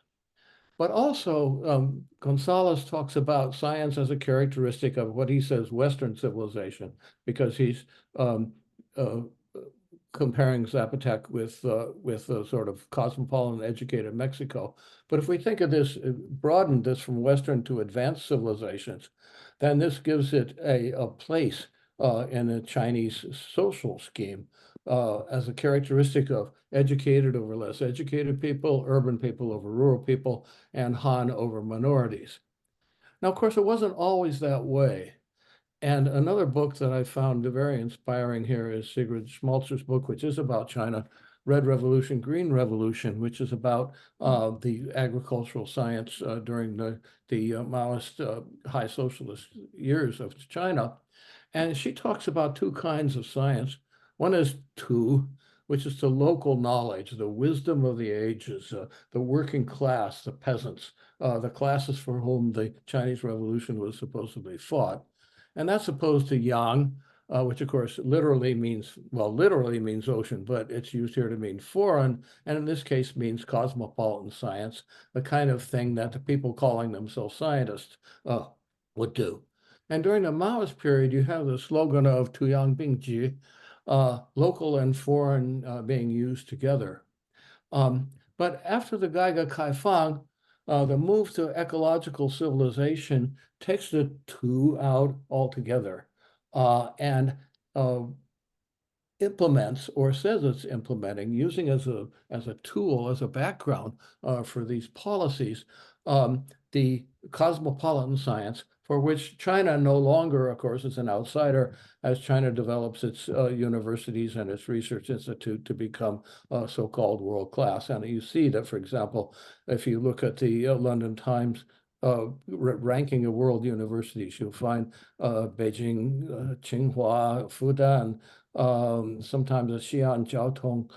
But also, Gonzalez talks about science as a characteristic of what he says Western civilization, because he's comparing Zapotec with a sort of cosmopolitan, educated Mexico. But if we think of this, broaden this from Western to advanced civilizations, then this gives it a place in a Chinese social scheme as a characteristic of educated over less educated people, urban people over rural people, and Han over minorities. Now, of course, it wasn't always that way. And another book that I found very inspiring here is Sigrid Schmalzer's book, which is about China, Red Revolution, Green Revolution, which is about the agricultural science during the Maoist high socialist years of China. And she talks about two kinds of science. One is Tu, which is the local knowledge, the wisdom of the ages, the working class, the peasants, the classes for whom the Chinese Revolution was supposedly fought. And that's opposed to Yang, which of course literally means ocean, but it's used here to mean foreign, and in this case means cosmopolitan science, the kind of thing that the people calling themselves scientists would do. And during the Maoist period, you have the slogan of Tuyang Bingji, local and foreign being used together. But after the Gaiga Kaifang, the move to ecological civilization takes the two out altogether and implements, or says it's implementing, using as a tool, as a background for these policies, the cosmopolitan science, for which China no longer, of course, is an outsider as China develops its universities and its research institute to become so-called world class. And you see that, for example, if you look at the London Times ranking of world universities, you'll find Beijing, Tsinghua, Fudan, sometimes Xi'an, Jiaotong,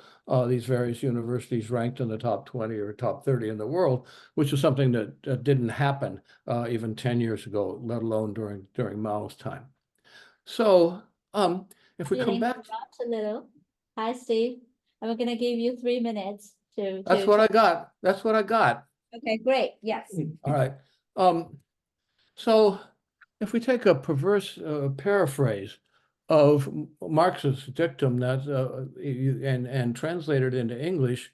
these various universities ranked in the top 20 or top 30 in the world, which is something that didn't happen even 10 years ago, let alone during Mao's time. So if we come back,
a little. Hi, Steve. I'm going to give you 3 minutes to.
That's what I got. That's what I got.
Okay, great. Yes.
All right. So if we take a perverse paraphrase of Marx's dictum that and translated into English,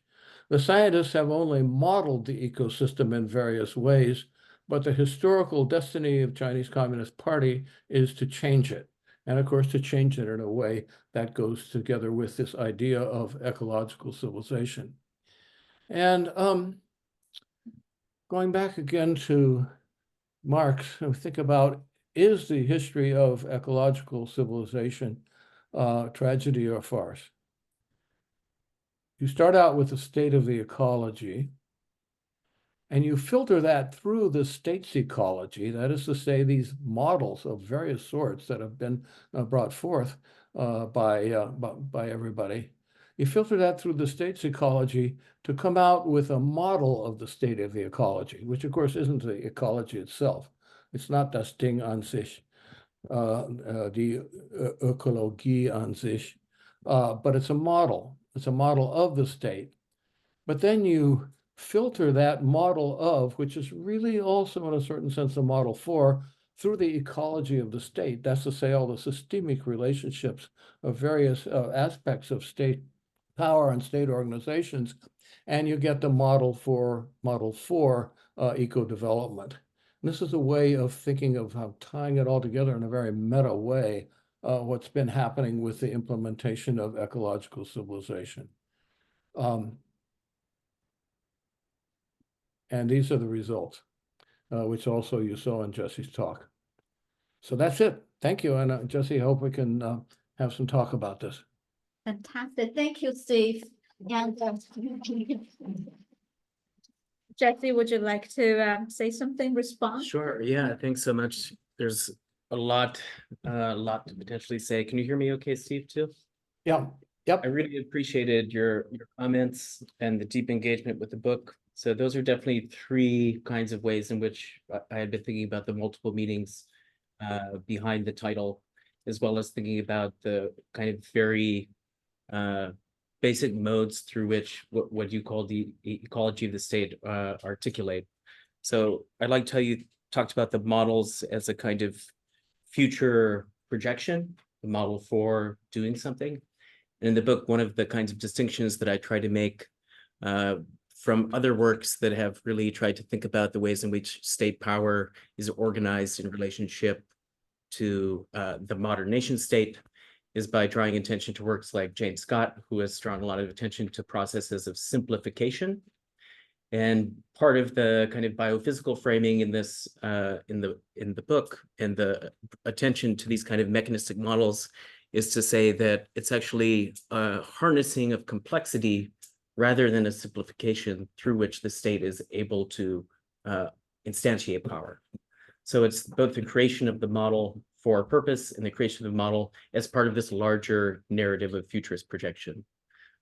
the scientists have only modeled the ecosystem in various ways, but the historical destiny of Chinese Communist Party is to change it. And of course, to change it in a way that goes together with this idea of ecological civilization. And going back again to Marx, think about, is the history of ecological civilization tragedy or farce? You start out with the state of the ecology, and you filter that through the state's ecology, that is to say, these models of various sorts that have been brought forth by everybody. You filter that through the state's ecology to come out with a model of the state of the ecology, which of course isn't the ecology itself. It's not das Ding an sich, die Ökologie an sich, but it's a model. It's a model of the state. But then you filter that model of, which is really also in a certain sense a model for, through the ecology of the state, that's to say all the systemic relationships of various aspects of state power and state organizations, and you get the model for eco-development. This is a way of thinking of how tying it all together in a very meta way, what's been happening with the implementation of ecological civilization. And these are the results, which also you saw in Jesse's talk. So that's it. Thank you. And Jesse, I hope we can have some talk about this.
Fantastic. Thank you, Steve. And Jesse, would you like to say something, respond?
Sure. Yeah. Thanks so much. There's a lot to potentially say. Can you hear me okay, Steve, too?
Yeah. Yep.
I really appreciated your comments and the deep engagement with the book. So those are definitely three kinds of ways in which I had been thinking about the multiple meanings behind the title, as well as thinking about the kind of very basic modes through which what you call the ecology of the state articulate. So I'd like to talked about the models as a kind of future projection, the model for doing something. And in the book, one of the kinds of distinctions that I try to make from other works that have really tried to think about the ways in which state power is organized in relationship to the modern nation state is by drawing attention to works like James Scott, who has drawn a lot of attention to processes of simplification. And part of the kind of biophysical framing in this in the book and the attention to these kind of mechanistic models is to say that it's actually a harnessing of complexity rather than a simplification through which the state is able to instantiate power. So it's both the creation of the model for a purpose and the creation of the model as part of this larger narrative of futurist projection.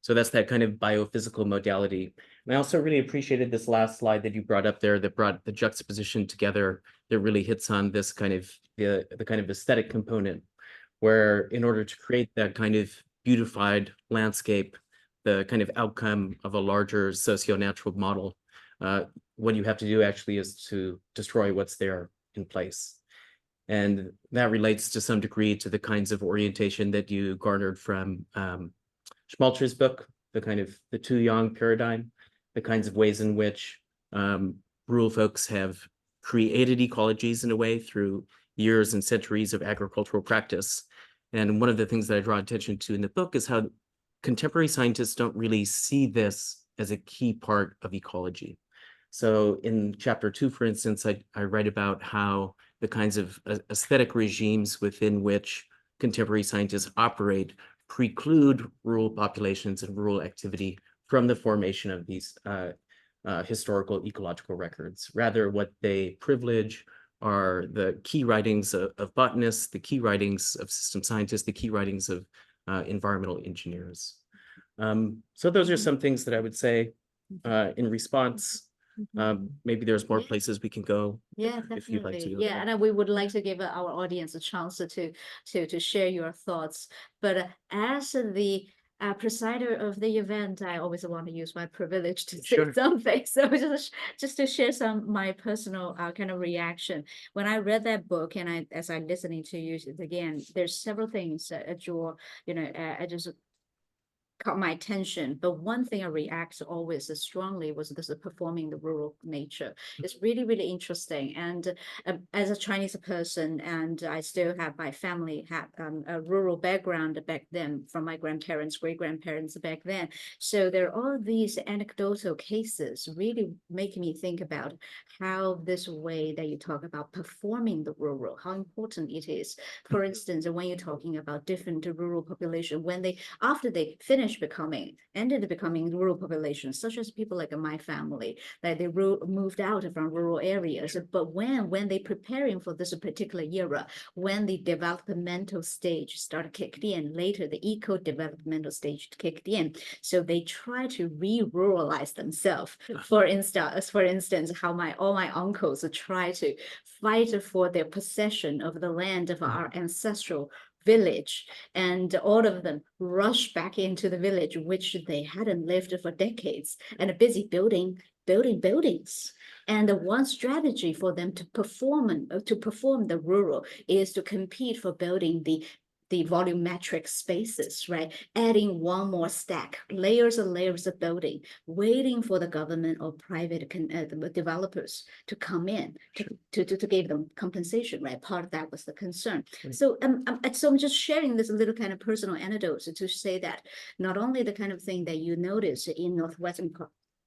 So that's that kind of biophysical modality. And I also really appreciated this last slide that you brought up there that brought the juxtaposition together that really hits on this kind of the kind of aesthetic component, where in order to create that kind of beautified landscape, the kind of outcome of a larger socio-natural model, what you have to do actually is to destroy what's there in place. And that relates to some degree to the kinds of orientation that you garnered from Schmalz's book, the kind of the Tu-Yang paradigm, the kinds of ways in which rural folks have created ecologies in a way through years and centuries of agricultural practice. And one of the things that I draw attention to in the book is how contemporary scientists don't really see this as a key part of ecology. So in chapter 2, for instance, I write about how the kinds of aesthetic regimes within which contemporary scientists operate preclude rural populations and rural activity from the formation of these historical ecological records. Rather, what they privilege are the key writings of botanists, the key writings of system scientists, the key writings of environmental engineers. So those are some things that I would say in response. Maybe there's more places we can go.
Yeah,
if you'd like to
definitely.
go
Yeah,
there.
and we would like to give our audience a chance to share your thoughts. But as the presider of the event, I always want to use my privilege to say
Sure.
something. So just to share my personal kind of reaction when I read that book, and as I'm listening to you again, there's several things that draw, I just caught my attention. But one thing I react always strongly was this performing the rural nature. It's really, really interesting. And as a Chinese person, and I still have my family had a rural background back then from my grandparents, great-grandparents back then. So there are all these anecdotal cases really making me think about how this way that you talk about performing the rural, how important it is. For instance, when you're talking about different rural population, when after they finish ended becoming rural populations, such as people like my family, that they moved out from rural areas. But when they preparing for this particular era, when the developmental stage started kicked in, later the eco-developmental stage kicked in, so they try to re-ruralize themselves. For instance, how all my uncles try to fight for their possession of the land of our ancestral village, and all of them rush back into the village, which they hadn't lived for decades, and are busy building building buildings. And the one strategy for them to perform the rural is to compete for building the volumetric spaces, right? Adding one more stack, layers and layers of building, waiting for the government or private developers to come in to give them compensation, right? Part of that was the concern. So I'm just sharing this little kind of personal anecdote to say that not only the kind of thing that you notice in northwestern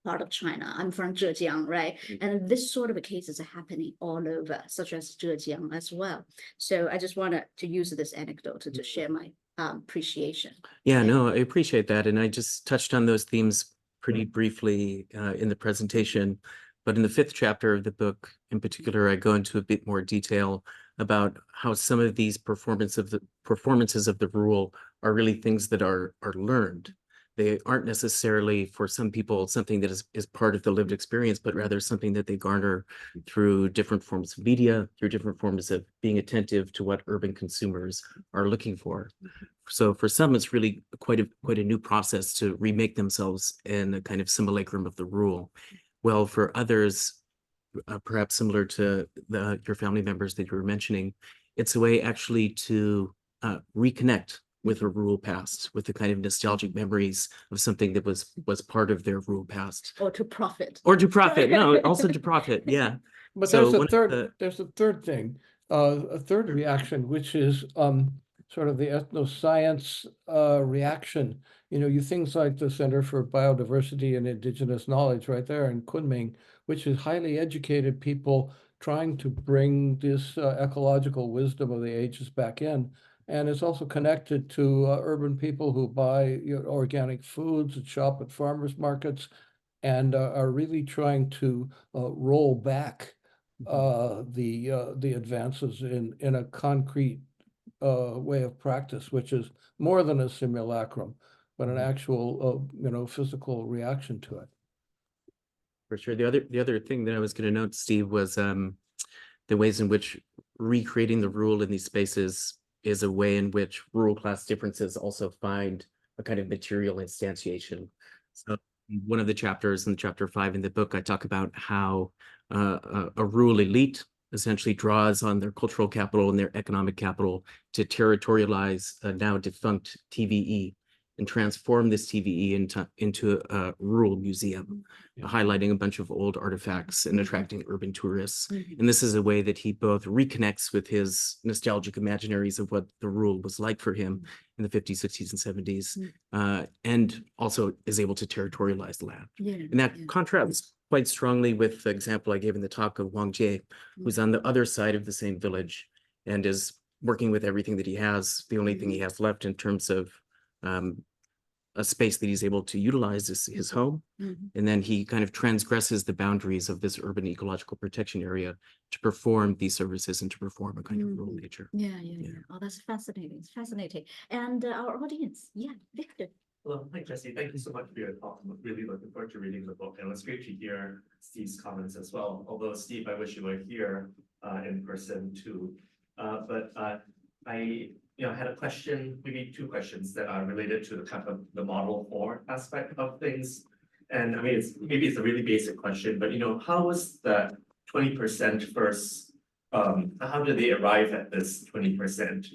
part of China. I'm from Zhejiang, right? And this sort of cases are happening all over, such as Zhejiang as well. So I just wanted to use this anecdote to share my appreciation.
Yeah, no, I appreciate that. And I just touched on those themes pretty briefly in the presentation. But in the 5th chapter of the book, in particular, I go into a bit more detail about how some of these performances of the rule are really things that are learned. They aren't necessarily, for some people, something that is part of the lived experience, but rather something that they garner through different forms of media, through different forms of being attentive to what urban consumers are looking for. So for some, it's really quite a new process to remake themselves in a kind of simulacrum of the rule. Well, for others, perhaps similar to your family members that you were mentioning, it's a way actually to reconnect with a rural past, with the kind of nostalgic memories of something that was part of their rural past.
Or to profit.
Or to profit, no, also to profit, yeah.
But
So
there's a third thing, a third reaction, which is sort of the ethnoscience reaction. You know, things like the Center for Biodiversity and Indigenous Knowledge right there in Kunming, which is highly educated people trying to bring this ecological wisdom of the ages back in. And it's also connected to urban people who buy organic foods and shop at farmers markets and are really trying to roll back the advances in a concrete way of practice, which is more than a simulacrum, but an actual physical reaction to it.
For sure. The other thing that I was going to note, Steve, was the ways in which recreating the rural in these spaces is a way in which rural class differences also find a kind of material instantiation. So one of the chapters in chapter 5 in the book, I talk about how a rural elite essentially draws on their cultural capital and their economic capital to territorialize a now defunct TVE and transform this TVE into a rural museum, highlighting a bunch of old artifacts and attracting urban tourists. And this is a way that he both reconnects with his nostalgic imaginaries of what the rural was like for him in the 50s, 60s, and 70s, and also is able to territorialize the land. And that contrasts quite strongly with the example I gave in the talk of Wang Jie, who's on the other side of the same village and is working with everything that he has. The only thing he has left in terms of a space that he's able to utilize is his home. And then he kind of transgresses the boundaries of this urban ecological protection area to perform these services and to perform a kind of rural nature.
Yeah. Oh, that's fascinating. It's fascinating. And our audience, Victor.
Hello, hi Jesse. Thank you so much for your talk. I'm really looking forward to reading the book, and it's great to hear Steve's comments as well. Although Steve, I wish you were here in person too. But I had a question, maybe 2 questions that are related to the kind of the model 4 aspect of things. And I mean, maybe it's a really basic question, but how was that 20% first? How did they arrive at this 20%?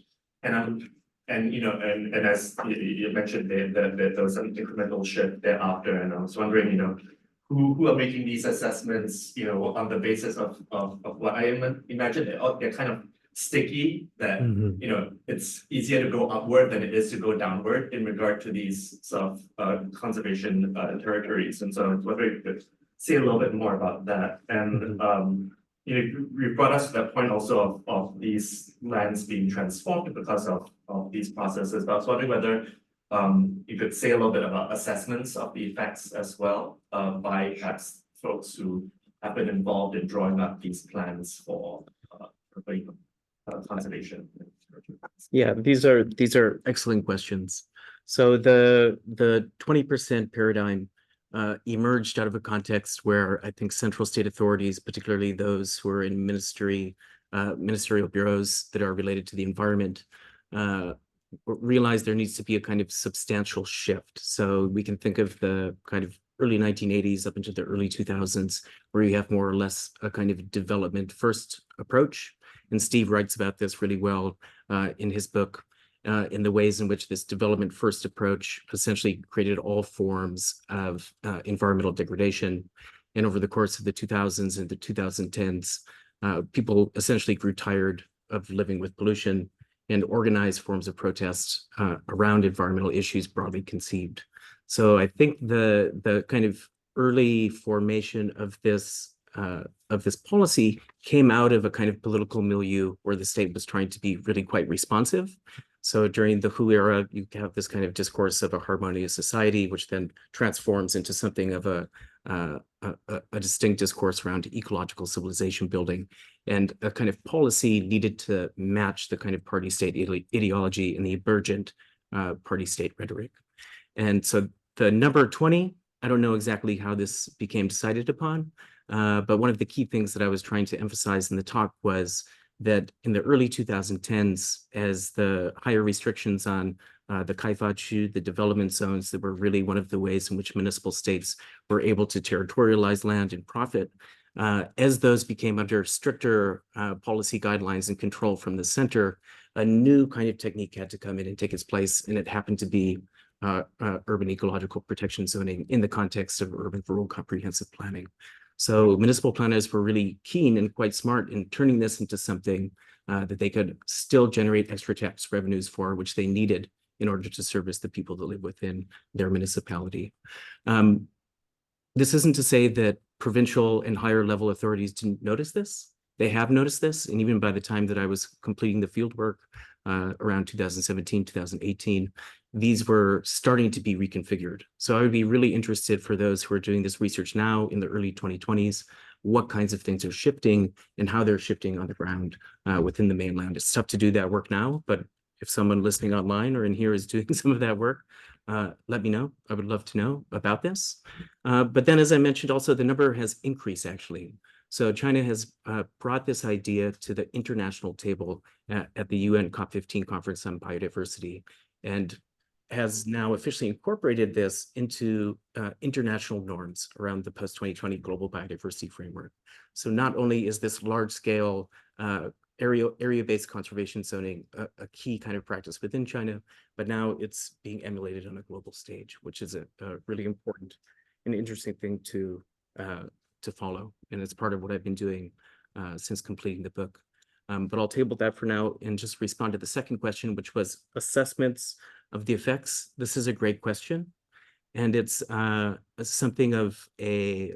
And as you mentioned, that there was an incremental shift thereafter, and I was wondering, who are making these assessments, on the basis of what I imagine they're kind of sticky, that it's easier to go upward than it is to go downward in regard to these sort of conservation territories. And so I was wondering if you could say a little bit more about that. And you brought us to that point also of these lands being transformed because of these processes. But I was wondering whether you could say a little bit about assessments of the effects as well, by perhaps folks who have been involved in drawing up these plans for conservation.
Yeah, these are excellent questions. So the 20% paradigm emerged out of a context where I think central state authorities, particularly those who are in ministerial bureaus that are related to the environment, realize there needs to be a kind of substantial shift. So we can think of the kind of early 1980s up into the early 2000s, where you have more or less a kind of development first approach. And Steve writes about this really well in his book, in the ways in which this development first approach essentially created all forms of environmental degradation. And over the course of the 2000s and the 2010s, people essentially grew tired of living with pollution and organized forms of protest around environmental issues broadly conceived. So I think the kind of early formation of this policy came out of a kind of political milieu where the state was trying to be really quite responsive. So during the WHO era, you have this kind of discourse of a harmonious society, which then transforms into something of a distinct discourse around ecological civilization building, and a kind of policy needed to match the kind of party state ideology and the emergent party state rhetoric. And so the number 20, I don't know exactly how this became decided upon, but one of the key things that I was trying to emphasize in the talk was that in the early 2010s, as the higher restrictions on the Kaifashu, the development zones, that were really one of the ways in which municipal states were able to territorialize land and profit, as those became under stricter policy guidelines and control from the center, a new kind of technique had to come in and take its place, and it happened to be urban ecological protection zoning in the context of urban rural comprehensive planning. So municipal planners were really keen and quite smart in turning this into something that they could still generate extra tax revenues for, which they needed in order to service the people that live within their municipality. This isn't to say that provincial and higher level authorities didn't notice this. They have noticed this, and even by the time that I was completing the field work around 2017, 2018, these were starting to be reconfigured. So I would be really interested for those who are doing this research now in the early 2020s, what kinds of things are shifting and how they're shifting on the ground within the mainland. It's tough to do that work now, but if someone listening online or in here is doing some of that work, let me know. I would love to know about this. But then, as I mentioned, also the number has increased actually. So China has brought this idea to the international table at the UN COP15 conference on biodiversity, and has now officially incorporated this into international norms around the post-2020 global biodiversity framework. So not only is this large-scale area-based conservation zoning a key kind of practice within China, but now it's being emulated on a global stage, which is a really important and interesting thing to follow. And it's part of what I've been doing since completing the book. But I'll table that for now and just respond to the second question, which was assessments of the effects. This is a great question, and it's something of a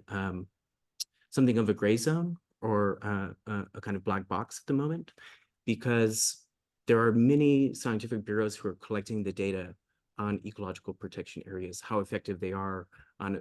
gray zone or a kind of black box at the moment, because there are many scientific bureaus who are collecting the data on ecological protection areas, how effective they are on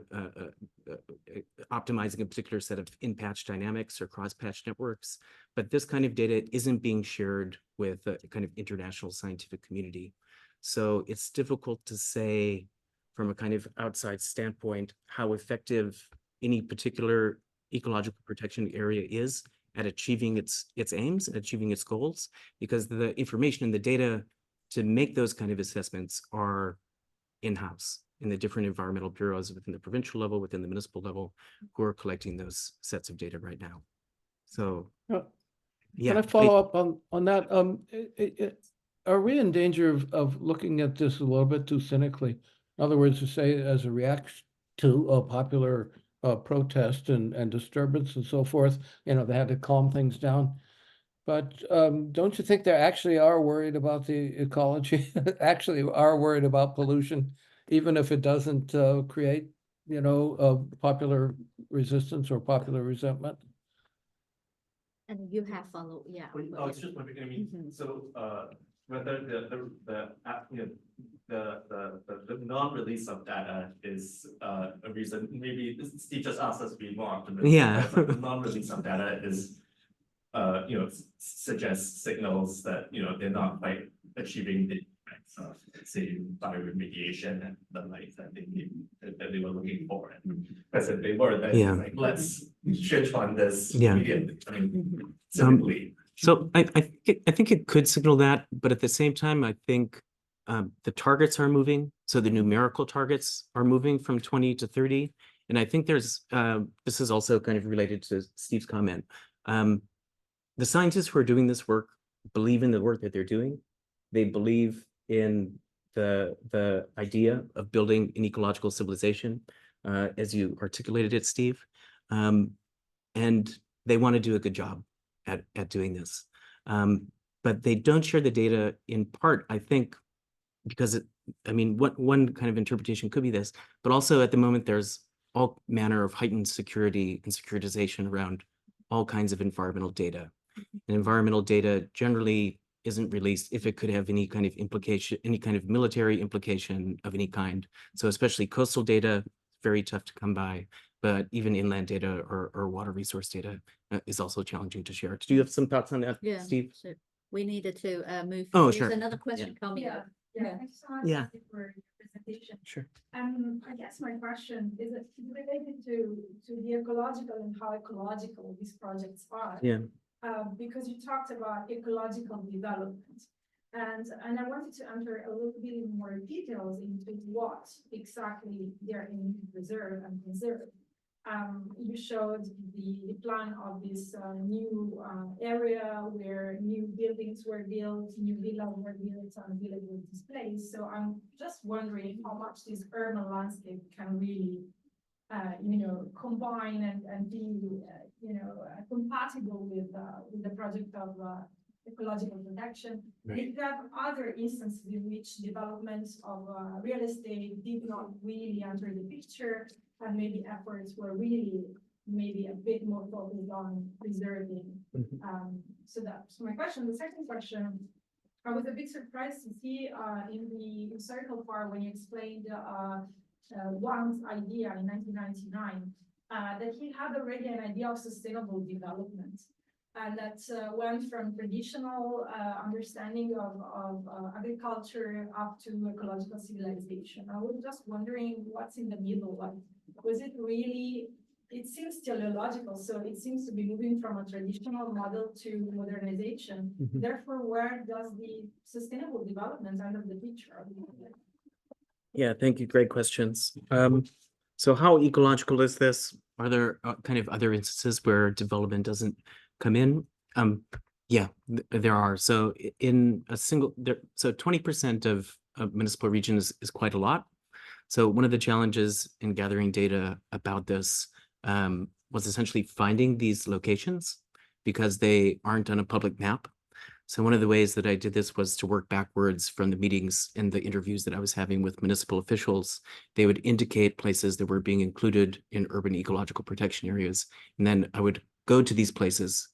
optimizing a particular set of in-patch dynamics or cross-patch networks. But this kind of data isn't being shared with a kind of international scientific community. So it's difficult to say from a kind of outside standpoint how effective any particular ecological protection area is at achieving its aims and achieving its goals, because the information and the data to make those kind of assessments are in-house in the different environmental bureaus within the provincial level, within the municipal level, who are collecting those sets of data right now. So, yeah.
Can I follow up on that? Are we in danger of looking at this a little bit too cynically? In other words, to say as a reaction to a popular protest and disturbance and so forth, they had to calm things down. But don't you think they actually are worried about the ecology, actually are worried about pollution, even if it doesn't create, popular resistance or popular resentment?
And you have followed, yeah.
I was just wondering, I mean, so whether the non-release of data is a reason, maybe Steve just asked us to be more optimistic.
Yeah.
But the non-release of data is suggests signals that they're not quite achieving the effects of, say, bioremediation and the like that they were looking for. And because if they were, then it's like, let's switch on this immediately. I mean, simply.
So I think it could signal that, but at the same time, I think the targets are moving. So the numerical targets are moving from 20 to 30. And I think there's, this is also kind of related to Steve's comment. The scientists who are doing this work believe in the work that they're doing. They believe in the idea of building an ecological civilization, as you articulated it, Steve. And they want to do a good job at doing this. But they don't share the data in part, I think, because one kind of interpretation could be this, but also at the moment, there's all manner of heightened security and securitization around all kinds of environmental data. And environmental data generally isn't released if it could have any kind of implication, any kind of military implication of any kind. So especially coastal data, very tough to come by, but even inland data or water resource data is also challenging to share. Do you have some thoughts on that,
Yeah,
Steve?
so we needed to move.
Oh,
There's
sure.
another question coming up.
Yeah, thanks so much
Yeah.
for your presentation.
Sure.
I guess my question is related to the ecological and how ecological these projects are.
Yeah.
Because you talked about ecological development. And I wanted to enter a little bit more details into what exactly they're aiming to preserve and conserve. You showed the plan of this new area where new buildings were built, new villas were built, and village was displaced. So I'm just wondering how much this urban landscape can really, combine and be, compatible with the project of ecological protection.
Right.
If you have other instances in which developments of real estate did not really enter the picture, and maybe efforts were really maybe a bit more focused on preserving. So that's my question. The second question, I was a bit surprised to see in the historical part when you explained Wang's idea in 1999, that he had already an idea of sustainable development. And that went from traditional understanding of agriculture up to ecological civilization. I was just wondering what's in the middle. Like, was it really? It seems teleological, so it seems to be moving from a traditional model to modernization. Therefore, where does the sustainable development enter the picture?
Yeah, thank you. Great questions. So how ecological is this? Are there kind of other instances where development doesn't come in? Yeah, there are. So in a single, so 20% of municipal regions is quite a lot. So one of the challenges in gathering data about this was essentially finding these locations because they aren't on a public map. So one of the ways that I did this was to work backwards from the meetings and the interviews that I was having with municipal officials. They would indicate places that were being included in urban ecological protection areas. And then I would go to these places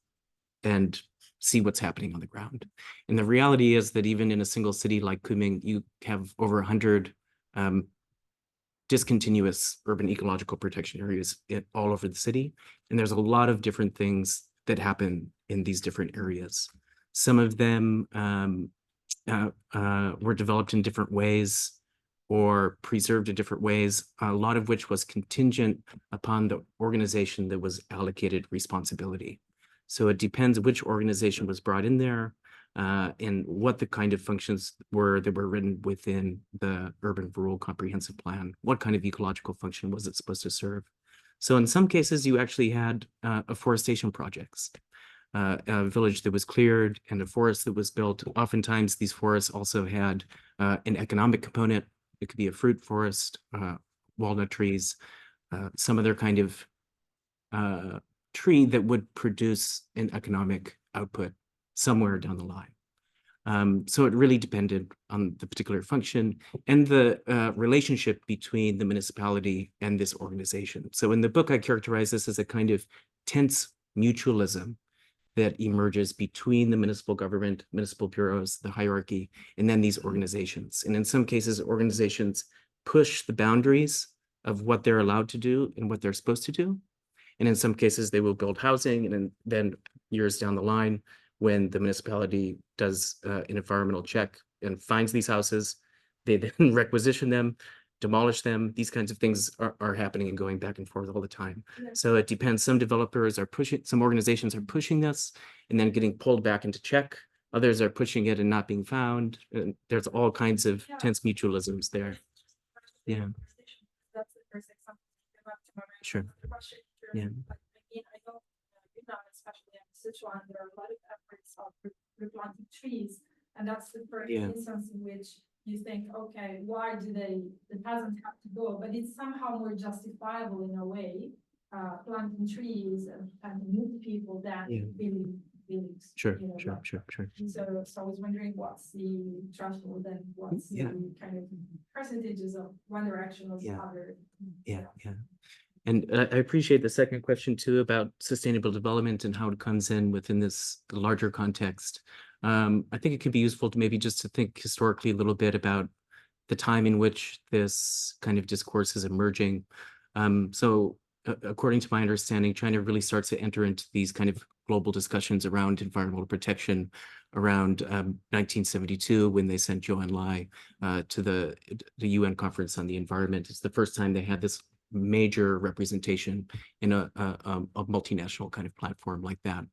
and see what's happening on the ground. And the reality is that even in a single city like Kunming, you have over 100 discontinuous urban ecological protection areas all over the city. And there's a lot of different things that happen in these different areas. Some of them were developed in different ways or preserved in different ways, a lot of which was contingent upon the organization that was allocated responsibility. So it depends which organization was brought in there and what the kind of functions were that were written within the Urban Rural Comprehensive Plan. What kind of ecological function was it supposed to serve? So in some cases, you actually had afforestation projects. A village that was cleared and a forest that was built. Oftentimes, these forests also had an economic component. It could be a fruit forest, walnut trees, some other kind of tree that would produce an economic output somewhere down the line. So it really depended on the particular function and the relationship between the municipality and this organization. So in the book, I characterize this as a kind of tense mutualism that emerges between the municipal government, municipal bureaus, the hierarchy, and then these organizations. And in some cases, organizations push the boundaries of what they're allowed to do and what they're supposed to do. And in some cases, they will build housing. And then years down the line, when the municipality does an environmental check and finds these houses, they then requisition them, demolish them. These kinds of things are happening and going back and forth all the time.
Yeah.
So it depends. Some developers are pushing, some organizations are pushing this and then getting pulled back into check. Others are pushing it and not being found. And there's all kinds of tense mutualisms there. Yeah.
That's the first example that came up to my mind.
Sure.
The question here,
Yeah.
like, again, I know Yunnan, especially in Sichuan, there are a lot of efforts of replanting trees, and that's the first
Yeah.
instance in which you think, okay, why do it doesn't have to go, but it's somehow more justifiable in a way, planting trees and move people than
Yeah.
building buildings.
Sure,
you know,
sure,
like
sure, sure.
So I was wondering what's the threshold and what's
Yeah.
the kind of percentages of one direction or the
Yeah.
other.
Yeah, yeah. And I appreciate the second question too about sustainable development and how it comes in within this larger context. I think it could be useful to maybe just to think historically a little bit about the time in which this kind of discourse is emerging. According to my understanding, China really starts to enter into these kind of global discussions around environmental protection around 1972 when they sent Zhou Enlai to the UN Conference on the Environment. It's the first time they had this major representation in a multinational kind of platform like that.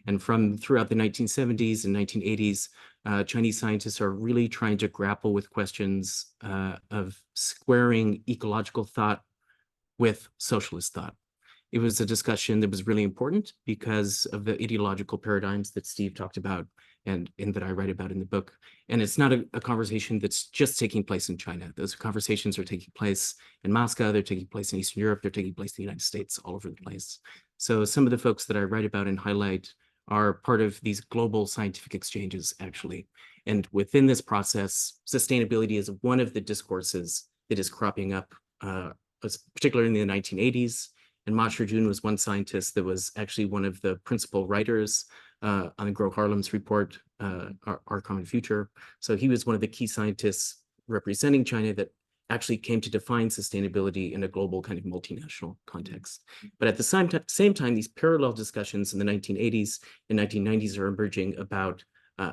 And from throughout the 1970s and 1980s, Chinese scientists are really trying to grapple with questions of squaring ecological thought with socialist thought. It was a discussion that was really important because of the ideological paradigms that Steve talked about and that I write about in the book. And it's not a conversation that's just taking place in China. Those conversations are taking place in Moscow, they're taking place in Eastern Europe, they're taking place in the United States, all over the place. So some of the folks that I write about and highlight are part of these global scientific exchanges, actually. And within this process, sustainability is one of the discourses that is cropping up, particularly in the 1980s. And Ma Shijun was one scientist that was actually one of the principal writers on the Gro Harlem's report, Our Common Future. So he was one of the key scientists representing China that actually came to define sustainability in a global kind of multinational context. But at the same time, these parallel discussions in the 1980s and 1990s are emerging about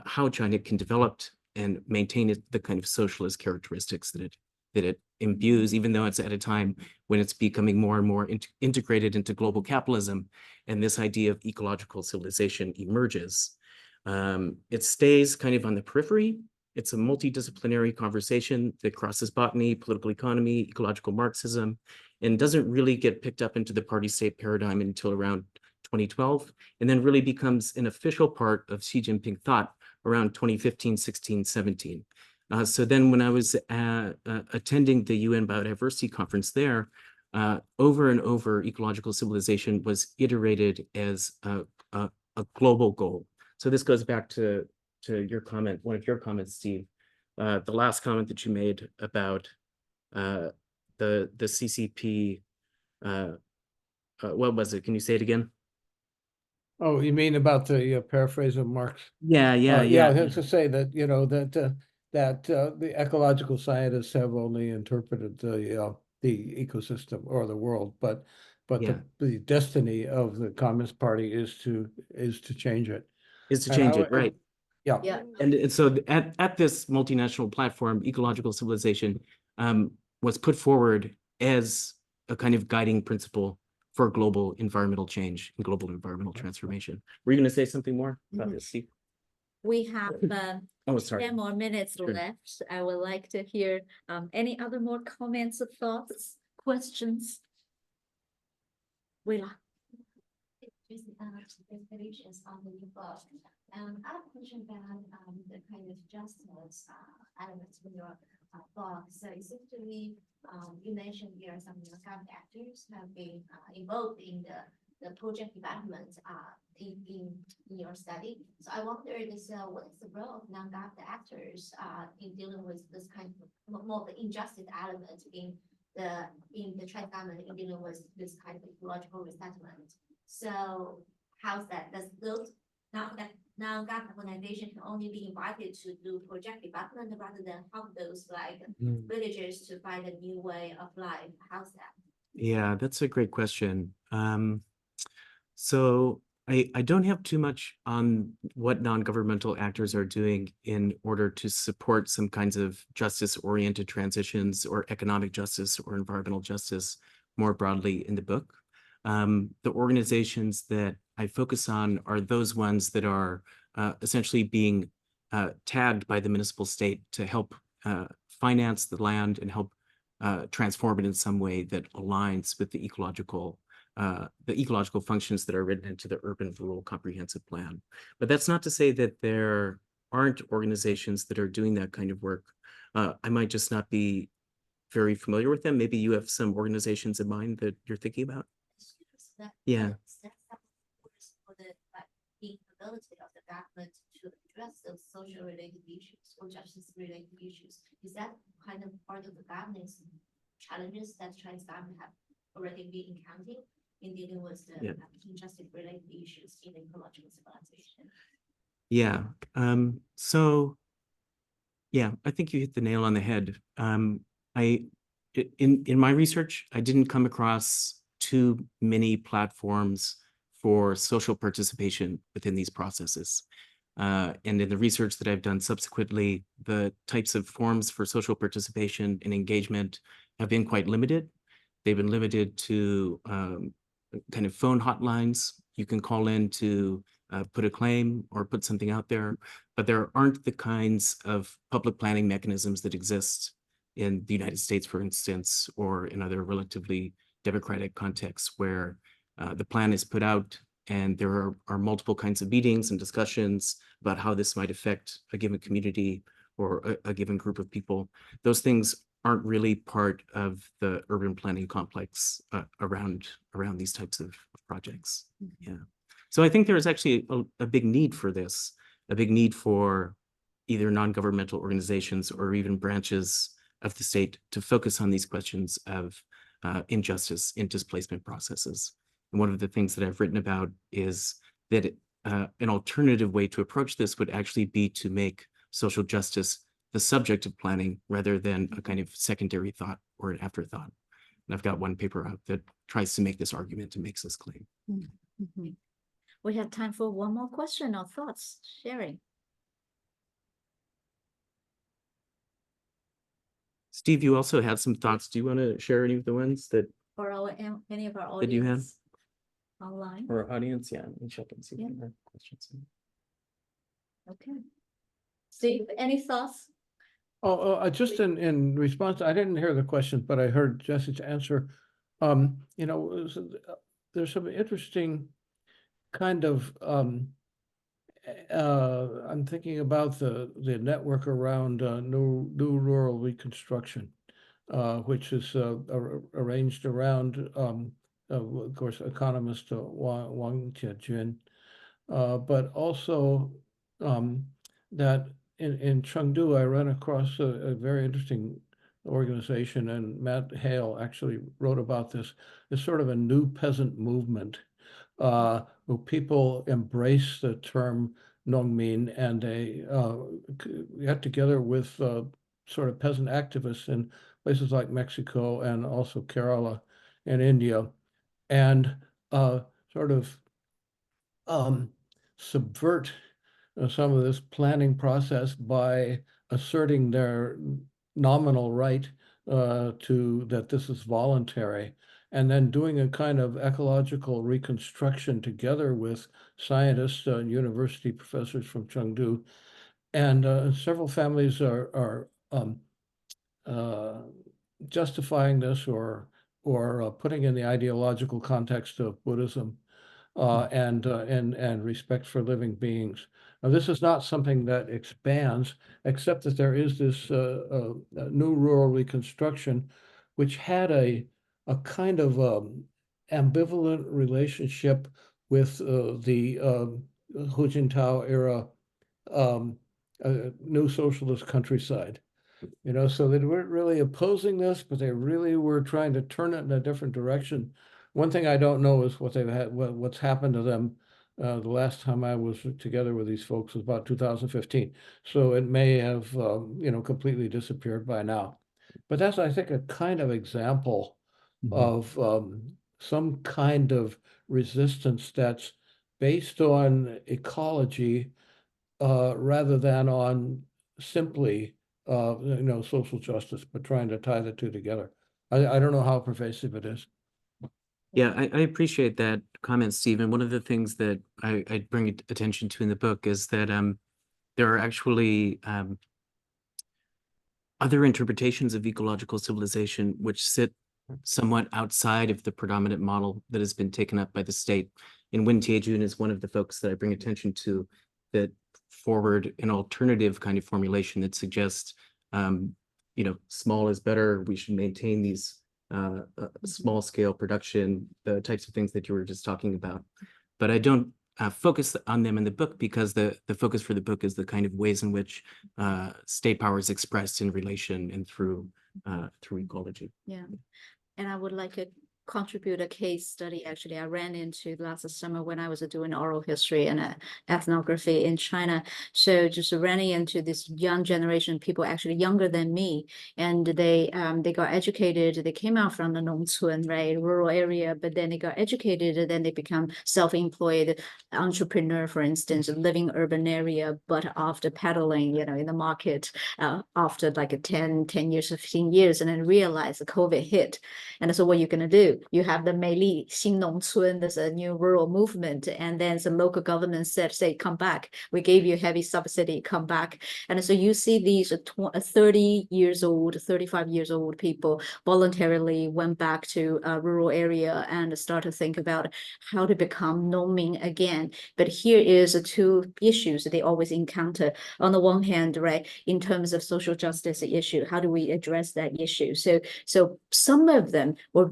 how China can develop and maintain the kind of socialist characteristics that it imbues, even though it's at a time when it's becoming more and more integrated into global capitalism, and this idea of ecological civilization emerges. It stays kind of on the periphery. It's a multidisciplinary conversation that crosses botany, political economy, ecological Marxism, and doesn't really get picked up into the party-state paradigm until around 2012, and then really becomes an official part of Xi Jinping thought around 2015, 16, 17. So then when I was attending the UN Biodiversity Conference there, over and over, ecological civilization was iterated as a global goal. So this goes back to your comment, one of your comments, Steve, the last comment that you made about the CCP, what was it? Can you say it again?
Oh, you mean about the paraphrase of Marx?
Yeah.
Yeah, I have to say that, you know, that the ecological scientists have only interpreted the ecosystem or the world, but
Yeah.
the destiny of the Communist Party is to change it.
Is to change it, right?
Yeah.
Yeah.
And so at this multinational platform, ecological civilization was put forward as a kind of guiding principle for global environmental change and global environmental transformation. Were you going to say something more about this, Steve?
We have
Oh, sorry.
10 more minutes
Sure.
left. I would like to hear any other more comments or thoughts, questions? Willa.
Inspirations on the new book. I have a question about the kind of justice elements in your book. So it seems to me, you mentioned here some non-government actors have been involved in the project development in your study. So I wonder this, what is the role of non-government actors in dealing with this kind of more the injustice element in the Chinese government in dealing with this kind of ecological resettlement? So how's that? Does those non-government organization can only be invited to do project development rather than help those like villagers to find a new way of life? How's that?
Yeah, that's a great question. So I don't have too much on what non-governmental actors are doing in order to support some kinds of justice-oriented transitions or economic justice or environmental justice more broadly in the book. The organizations that I focus on are those ones that are essentially being tagged by the municipal state to help finance the land and help transform it in some way that aligns with the ecological functions that are written into the urban rural comprehensive plan. But that's not to say that there aren't organizations that are doing that kind of work. I might just not be very familiar with them. Maybe you have some organizations in mind that you're thinking about. Yeah.
For the capability of the government to address those social related issues or justice related issues. Is that kind of part of the governance challenges that Chinese government have already been encountering in dealing with the injustice related issues in ecological civilization?
Yeah. So yeah, I think you hit the nail on the head. In my research, I didn't come across too many platforms for social participation within these processes. And in the research that I've done subsequently, the types of forms for social participation and engagement have been quite limited. They've been limited to kind of phone hotlines. You can call in to put a claim or put something out there, but there aren't the kinds of public planning mechanisms that exist in the United States, for instance, or in other relatively democratic contexts where the plan is put out and there are multiple kinds of meetings and discussions about how this might affect a given community or a given group of people. Those things aren't really part of the urban planning complex around these types of projects. Yeah. So I think there is actually a big need for this, a big need for either non-governmental organizations or even branches of the state to focus on these questions of injustice in displacement processes. And one of the things that I've written about is that an alternative way to approach this would actually be to make social justice the subject of planning rather than a kind of secondary thought or an afterthought. And I've got one paper out that tries to make this argument and makes this claim.
Mm-hmm. We have time for one more question or thoughts, sharing.
Steve, you also had some thoughts. Do you want to share any of the ones that
For any of our audience
that you have
online?
or audience? Yeah, let me check and see if there are questions.
Okay. Steve, any thoughts?
Just in response, I didn't hear the question, but I heard Jesse's answer. You know, there's some interesting kind of I'm thinking about the network around new rural reconstruction, which is arranged around, of course, economist Wang Jiajun, but also that in Chengdu, I ran across a very interesting organization, and Matt Hale actually wrote about this. It's sort of a new peasant movement where people embrace the term Nongmin, and they got together with sort of peasant activists in places like Mexico and also Kerala and India, and sort of subvert some of this planning process by asserting their nominal right to that this is voluntary, and then doing a kind of ecological reconstruction together with scientists and university professors from Chengdu. And several families are justifying this or putting in the ideological context of Buddhism and respect for living beings. Now, this is not something that expands, except that there is this new rural reconstruction, which had a kind of ambivalent relationship with the Hu Jintao era new socialist countryside. You know, so they weren't really opposing this, but they really were trying to turn it in a different direction. One thing I don't know is what they've had, what's happened to them. The last time I was together with these folks was about 2015. So it may have, you know, completely disappeared by now. But that's, I think, a kind of example of some kind of resistance that's based on ecology rather than on simply, you know, social justice, but trying to tie the two together. I don't know how pervasive it is.
Yeah, I appreciate that comment, Steven. One of the things that I bring attention to in the book is that there are actually other interpretations of ecological civilization which sit somewhat outside of the predominant model that has been taken up by the state. And Wen Tiejun is one of the folks that I bring attention to that forward an alternative kind of formulation that suggests, small is better. We should maintain these small scale production, the types of things that you were just talking about. But I don't focus on them in the book because the focus for the book is the kind of ways in which state power is expressed in relation and through ecology.
Yeah, and I would like to contribute a case study. Actually, I ran into last summer when I was doing oral history and ethnography in China. So just running into this young generation, people actually younger than me, and they got educated. They came out from the Nongcun, right, rural area, but then they got educated, and then they become self-employed entrepreneur, for instance, living urban area, but after peddling, in the market, after like 10 years, 15 years, and then realize the COVID hit. And so what you're going to do? You have the Meili Xinlongcun, there's a new rural movement, and then the local government say, come back. We gave you heavy subsidy, come back. And so you see these 30 years old, 35 years old people voluntarily went back to a rural area and start to think about how to become noming again. But here is two issues they always encounter. On the one hand, right, in terms of social justice issue, how do we address that issue? So some of them were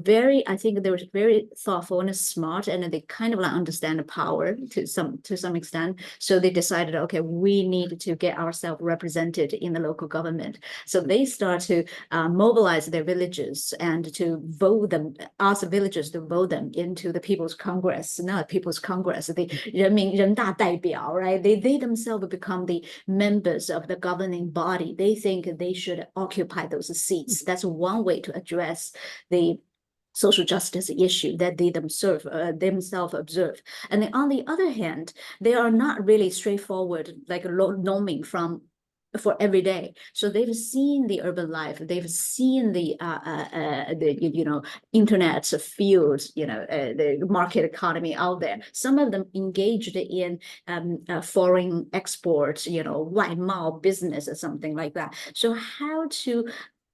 I think they were very thoughtful and smart, and they kind of like understand the power to some extent. So they decided, okay, we need to get ourselves represented in the local government. So they start to mobilize their villages and to vote them, ask the villagers to vote them into the People's Congress, not People's Congress, the 人大代表, right? They themselves become the members of the governing body. They think they should occupy those seats. That's one way to address the social justice issue that they themselves observe. And then on the other hand, they are not really straightforward, like noming for every day. So they've seen the urban life, they've seen the internet field, the market economy out there. Some of them engaged in foreign export, 外贸 business or something like that. So how to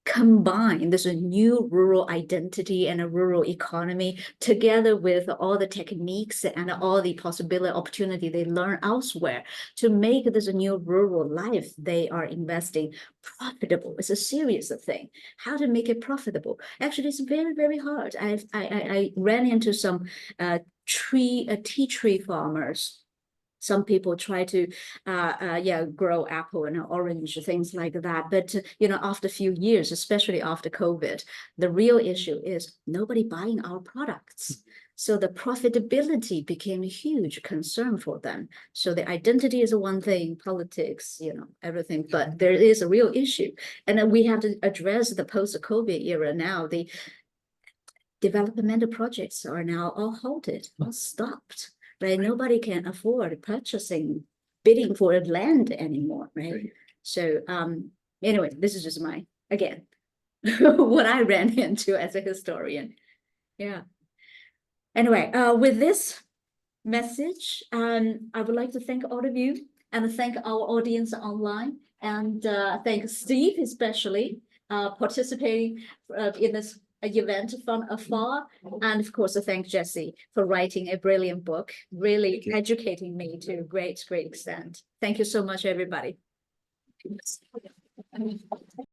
combine this new rural identity and a rural economy together with all the techniques and all the possibility opportunity they learn elsewhere to make this new rural life they are investing profitable. It's a serious thing. How to make it profitable? Actually, it's very, very hard. I ran into some tea tree farmers. Some people try to grow apple and orange, things like that. But after a few years, especially after COVID, the real issue is nobody buying our products. So the profitability became a huge concern for them. So the identity is one thing, politics, everything, but there is a real issue. And then we have to address the post-COVID era now. The developmental projects are now all halted, all stopped. Right, nobody can afford bidding for land anymore, right? So anyway, this is just again, what I ran into as a historian. Yeah. Anyway, with this message, I would like to thank all of you and thank our audience online, and thank Steve especially participating in this event from afar, and of course thank Jesse for writing a brilliant book, really educating me to a great extent. Thank you so much, everybody.